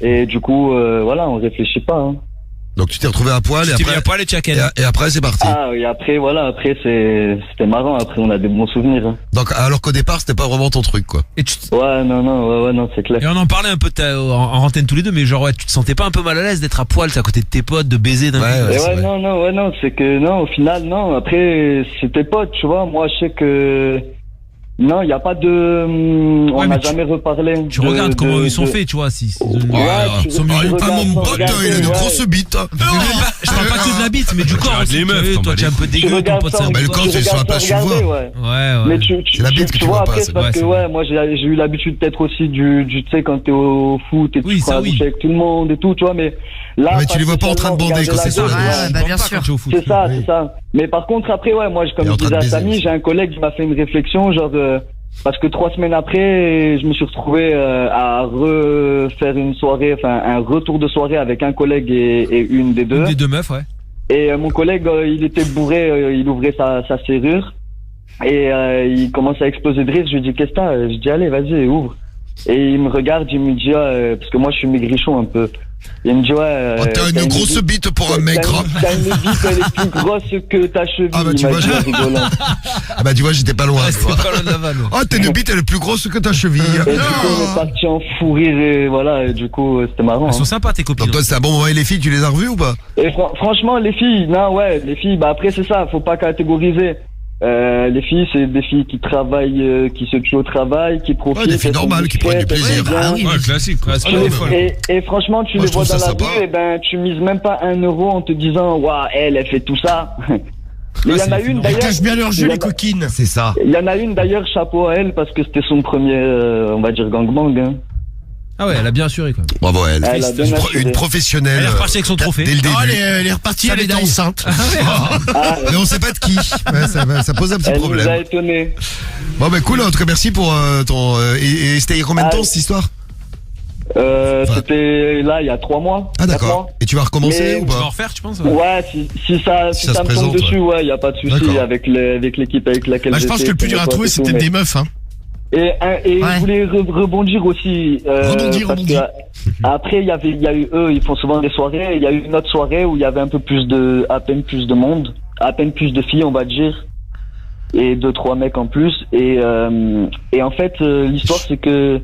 Et du coup, voilà, on réfléchit pas. Hein. Donc, tu t'es retrouvé à poil et Tu t'es mis après, à poil et tu as Ken. et après, c'est parti. Ah, et après, voilà, après, c'était marrant, après, on a des bons souvenirs. Hein. Donc, alors qu'au départ, c'était pas vraiment ton truc, quoi. Et Ouais, non, c'est clair. Et on en parlait un peu en antenne tous les deux, mais genre ouais, tu te sentais pas un peu mal à l'aise d'être à poil, t'es à côté de tes potes, de baiser d'un Ouais, coup. ouais. Et c'est vrai. non, c'est que, non, au final, non, après, c'était pas, tu vois, moi, je sais que, non, il n'y a pas de, on Ouais, n'a mais jamais reparlé. Tu regardes comment ils sont faits, tu vois, si. Ouais, tu sont mieux. regardes Ah, mon sans pote, regarder, il a une ouais. grosse bite. hein. Je parle pas que de la bite, mais du corps. regardes aussi, les tu meufs, vois, t'en toi, bats tu es un peu Tu dégueu, ton regardes pote, c'est sans- un Bah, le peu. corps, tu c'est sur la regardes page, sans tu le regarder, vois. ouais. Ouais, Mais ouais. tu la bite que tu vois après, pas, c'est parce ouais, que, c'est ouais, moi, j'ai eu l'habitude peut-être aussi tu sais, quand t'es au foot et Oui, tu ça, prends la oui. douche avec tout le monde et tout, tu vois, mais là. Mais tu les vois pas en train de bander regarder quand la c'est ça, gueule, la ouais. douche. bah, Tu bien bandes pas sûr. quand tu es au foot. C'est ça. Mais par contre, après, ouais, moi, comme Et en je train disais de à baiser Samy, aussi. j'ai un collègue qui m'a fait une réflexion, genre, parce que 3 semaines après, je me suis retrouvé à refaire une soirée, enfin, un retour de soirée avec un collègue et une des deux. Une des 2 meufs, ouais. Et mon collègue, il était bourré, il ouvrait sa serrure et il commençait à exploser de rire. Je lui dis qu'est-ce que t'as? Je dis allez, vas-y, ouvre. Et il me regarde, il me dit, parce que moi je suis maigrichon un peu. Il me dit, ouais. T'as une grosse bite pour un maigre. T'as une bite, elle est plus grosse que ta cheville. Ah bah tu vois, ah bah tu vois, j'étais pas loin. Oh, t'as une bite, elle est plus grosse que ta cheville. Et du coup, on est parti en fou rire et voilà, et du coup, c'était marrant. Elles sont sympas tes copines. Donc toi, c'est un bon moment. Et les filles, tu les as revues ou pas? Et franchement, les filles, les filles, bah après c'est ça, faut pas catégoriser. Les filles, c'est des filles qui travaillent, qui se tuent au travail, qui profitent. Des filles normales, qui prennent du plaisir. Classique. Et franchement, tu les vois dans la rue, et ben, tu mises même pas 1 euro en te disant, waouh, elle fait tout ça. Mais il y en a une d'ailleurs. Ils cachent bien leur jeu, les coquines. C'est ça. Il y en a une d'ailleurs, chapeau à elle, parce que c'était son premier, on va dire, gangbang, hein. Ah ouais, elle a bien assuré, quoi. Bravo, elle. Elle a bien assuré. Une professionnelle. Elle est repartie avec son trophée. Dès le début. Elle est repartie, elle était enceinte. Mais on sait pas de qui. Ouais, ça pose un petit Elle problème. nous a étonnés. Bon, bah cool, en tout cas, merci pour ton. Et c'était il y a combien de temps cette histoire? C'était là il y a 3 mois. Ah d'accord. Et tu vas recommencer ou Tu vas en pas? refaire, tu penses? Ouais, si ça me tombe dessus, ouais, y a pas de souci avec l'équipe avec laquelle je pense que le plus dur à trouver, c'est peut-être des meufs, hein. Et je voulais rebondir aussi. Rebondir. Après, il y a eu eux, ils font souvent des soirées. Il y a eu une autre soirée où il y avait à peine plus de monde, à peine plus de filles, on va dire, et 2-3 mecs en plus. Et en fait, l'histoire c'est que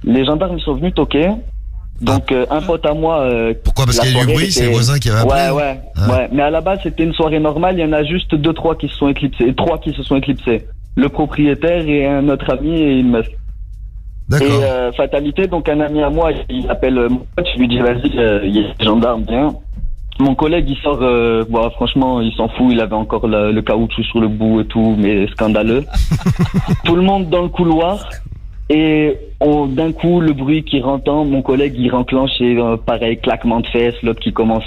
les gendarmes sont venus toquer. Donc un pote à moi. Pourquoi? Parce qu'il y a eu du bruit, c'est les voisins qui avaient appelé. Ouais. Mais à la base, c'était une soirée normale. Il y en a juste 2-3 qui se sont éclipsés, 3 qui se sont éclipsés. Le propriétaire et un autre ami et une meuf. D'accord. Et fatalité, donc un ami à moi, il appelle mon pote, je lui dis vas-y, il y a des gendarmes, viens. Mon collègue, il sort, franchement, il s'en fout, il avait encore le caoutchouc sur le bout et tout, mais scandaleux. Tout le monde dans le couloir. Et d'un coup, le bruit qu'il entend, mon collègue, il renclenche et pareil, claquement de fesses, l'autre qui commence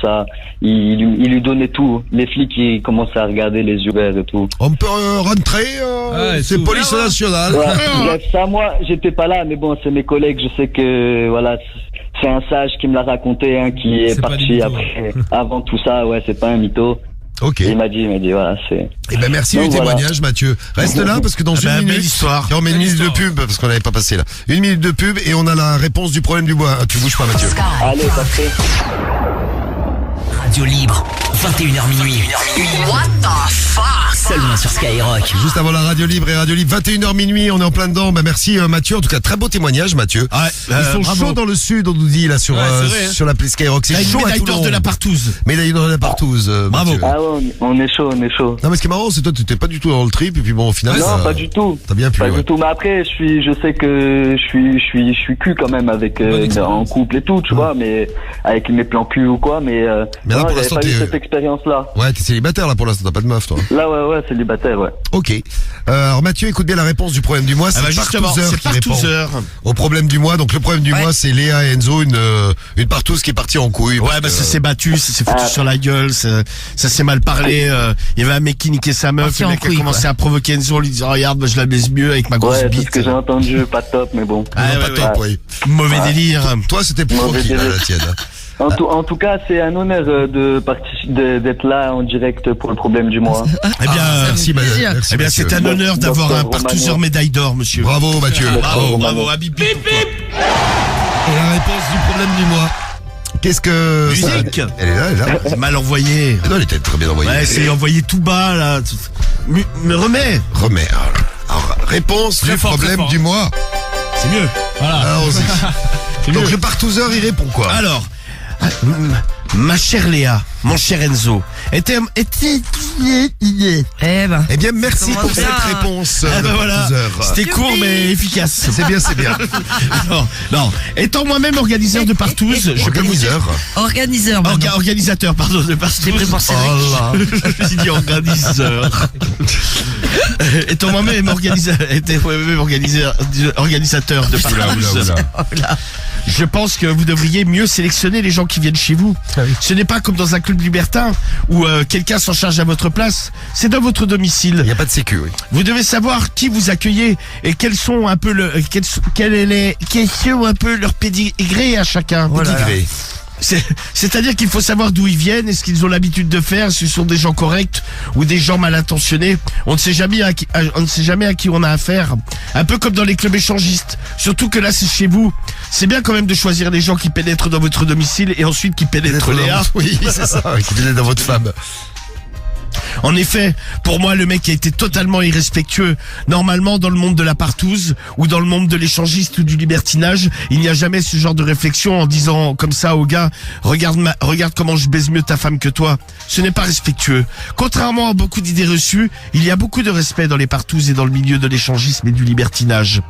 il lui donnait tout. Les flics, ils commençaient à regarder les yeux verts et tout. On peut rentrer, c'est police nationale. Ouais, bref, ça, moi, j'étais pas là, mais bon, c'est mes collègues, je sais que, voilà, c'est un sage qui me l'a raconté, hein, qui est parti après, avant tout ça, ouais, c'est pas un mytho. Ok. Il m'a dit, voilà, c'est. Eh ben merci du témoignage, Mathieu. Reste là parce que dans une minute, histoire. On met une minute de pub parce qu'on n'avait pas passé là. Une minute de pub et on a la réponse du problème du bois. Tu bouges pas, Mathieu. Allez, parfait. Radio libre, 21h minuit. What the fuck? Seulement sur Skyrock. Juste avant la radio libre et radio libre, 21h minuit, on est en plein dedans. Bah merci Mathieu, en tout cas très beau témoignage Mathieu. Ouais, ils sont chauds dans le sud, on nous dit là sur sur l'appli Skyrock. C'est chaud à médaille d'or de la partouze. Médaille d'or de la partouze. Bravo. Mathieu. Ah ouais, on est chaud. Non mais ce qui est marrant, c'est toi tu t'es pas du tout dans le trip et puis bon au final. Non, pas du tout. T'as bien pu. Pas du tout. Mais après, je sais que je suis cul quand même avec en couple et tout, tu vois, mais avec mes plans cul ou quoi, mais là non, pour j'avais l'instant pas eu cette expérience là. Ouais, t'es célibataire là pour l'instant, t'as pas de meuf toi. Là ouais, célibataire, ouais. Ok. Alors Mathieu, écoute bien la réponse du problème du mois. C'est Partouzeur qui répond au problème du mois. Donc le problème du mois, c'est Léa et Enzo, une partouze qui est partie en couille. Ouais, bah ça s'est battu, ça s'est foutu sur la gueule, ça s'est mal parlé. Il y avait un mec qui niquait sa meuf, le mec a commencé à provoquer Enzo en lui disant regarde, bah, je la baise mieux avec ma grosse bite. C'est ce que j'ai entendu, pas top, mais bon. Pas top, oui. Mauvais délire. Toi, c'était plus tranquille la tienne. En tout cas, c'est un honneur d'être là en direct pour le problème du mois. Eh bien, merci, merci. Eh bien, c'est un honneur d'avoir un partouzeur médaille d'or, monsieur. Bravo, Mathieu. Bravo, Habib. Et la réponse du problème du mois. Qu'est-ce que... Musique. Elle est là. C'est mal envoyé. Non, elle était très bien envoyée. Ouais, c'est envoyé tout bas, là. Me remets. Alors, réponse du problème du mois. C'est mieux. Voilà. Allons-y. Donc le partouzeur, il répond quoi? Alors, ma chère Léa, mon cher Enzo, Eh bien, merci pour cette réponse. Voilà. C'était court mais efficace. C'est bien. Non. Étant moi-même organisateur de partouze, organisateur, pardon, de partouze. J'ai dit organiseur. Étant moi-même organisateur de partouze. Je pense que vous devriez mieux sélectionner les gens qui viennent chez vous. Ce n'est pas comme dans un club libertin où quelqu'un s'en charge à votre place. C'est dans votre domicile. Il n'y a pas de sécu, oui. Vous devez savoir qui vous accueillez et quels sont un peu quels sont un peu leurs pédigrés à chacun. Pédigré. C'est-à-dire qu'il faut savoir d'où ils viennent et ce qu'ils ont l'habitude de faire, si ce sont des gens corrects ou des gens mal intentionnés. On ne sait jamais à qui on a affaire. Un peu comme dans les clubs échangistes. Surtout que là, c'est chez vous. C'est bien quand même de choisir les gens qui pénètrent dans votre domicile et ensuite qui pénètrent Léa. Oui, c'est ça, qui pénètrent dans votre femme. En effet, pour moi, le mec a été totalement irrespectueux. Normalement, dans le monde de la partouze, ou dans le monde de l'échangiste ou du libertinage, il n'y a jamais ce genre de réflexion en disant comme ça au gars, regarde comment je baise mieux ta femme que toi. Ce n'est pas respectueux. Contrairement à beaucoup d'idées reçues, il y a beaucoup de respect dans les partouzes et dans le milieu de l'échangisme et du libertinage.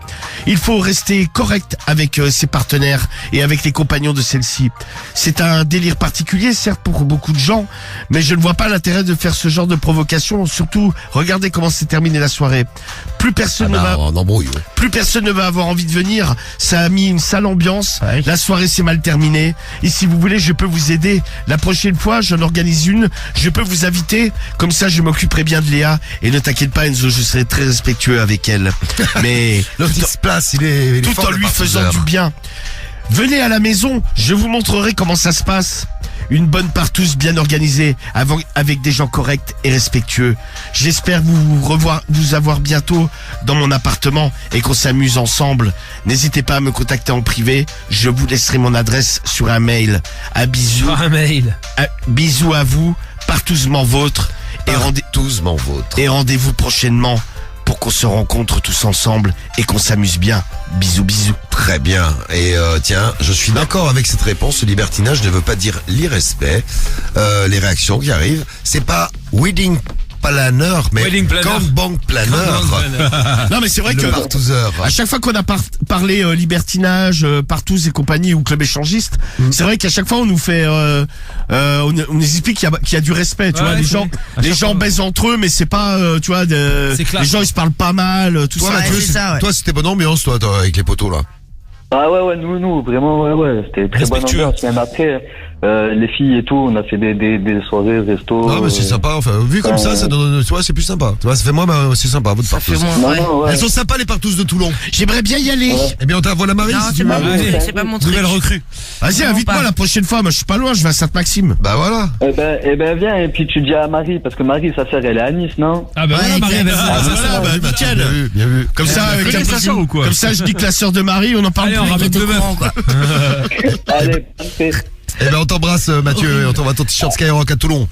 Il faut rester correct avec ses partenaires et avec les compagnons de celle-ci. C'est un délire particulier, certes, pour beaucoup de gens, mais je ne vois pas l'intérêt de faire ce genre de provocation. Surtout, regardez comment s'est terminée la soirée. Plus personne ne va avoir envie de venir. Ça a mis une sale ambiance. Ouais. La soirée s'est mal terminée. Et si vous voulez, je peux vous aider. La prochaine fois, j'en organise une. Je peux vous inviter. Comme ça, je m'occuperai bien de Léa. Et ne t'inquiète pas, Enzo, je serai très respectueux avec elle. Mais l'autre il se place, il est tout en lui faisant du bien. Venez à la maison, je vous montrerai comment ça se passe. Une bonne partouze bien organisée, avec des gens corrects et respectueux. J'espère vous avoir bientôt dans mon appartement et qu'on s'amuse ensemble. N'hésitez pas à me contacter en privé. Je vous laisserai mon adresse sur un mail. À bisous. Un mail. Bisous à vous, partouzement vôtre. Et rendez-vous prochainement pour qu'on se rencontre tous ensemble et qu'on s'amuse bien. Bisous, bisous. Très bien. Et tiens, je suis d'accord avec cette réponse. Le libertinage ne veut pas dire l'irrespect. Les réactions qui arrivent, c'est pas wedding planner, mais gangbang planner. Non, mais c'est vrai que partouzeur. À chaque fois qu'on a parlé libertinage, partouze et compagnie ou club échangiste, c'est vrai qu'à chaque fois on nous fait, on nous explique qu'il y a du respect. Tu vois, les gens baisent entre eux, mais c'est pas, tu vois, les gens ils se parlent pas mal, tout ça. Toi, c'était bonne ambiance, toi, avec les poteaux là. Ah ouais, nous, vraiment, ouais, c'était très bonne ambiance. Même après, les filles et tout, on a fait des soirées, resto. Ah, mais c'est sympa, enfin, vu comme ça donne, tu vois, c'est plus sympa. Tu vois, ça fait moins, c'est sympa, votre partouze. Elles sont sympas, les partouzes de Toulon. J'aimerais bien y aller. Ouais. Eh bien, on t'envoie la Marie. Non, c'est pas mon truc. Nouvelle recrue. Vas-y, invite-moi la prochaine fois. Moi, je suis pas loin, je vais à Sainte-Maxime. Bah voilà. Eh ben, viens, et puis tu dis à Marie, parce que Marie, sa sœur, elle est à Nice, non? Ah bah voilà, Marie, nickel. Bien vu. Comme ça, comme ça, je dis que la sœur de Marie, on en parle. Allez, on ramène deux meufs. Allez, parfait. Eh ben, on t'embrasse, Mathieu, et on t'envoie ton t-shirt Skyrock à Toulon.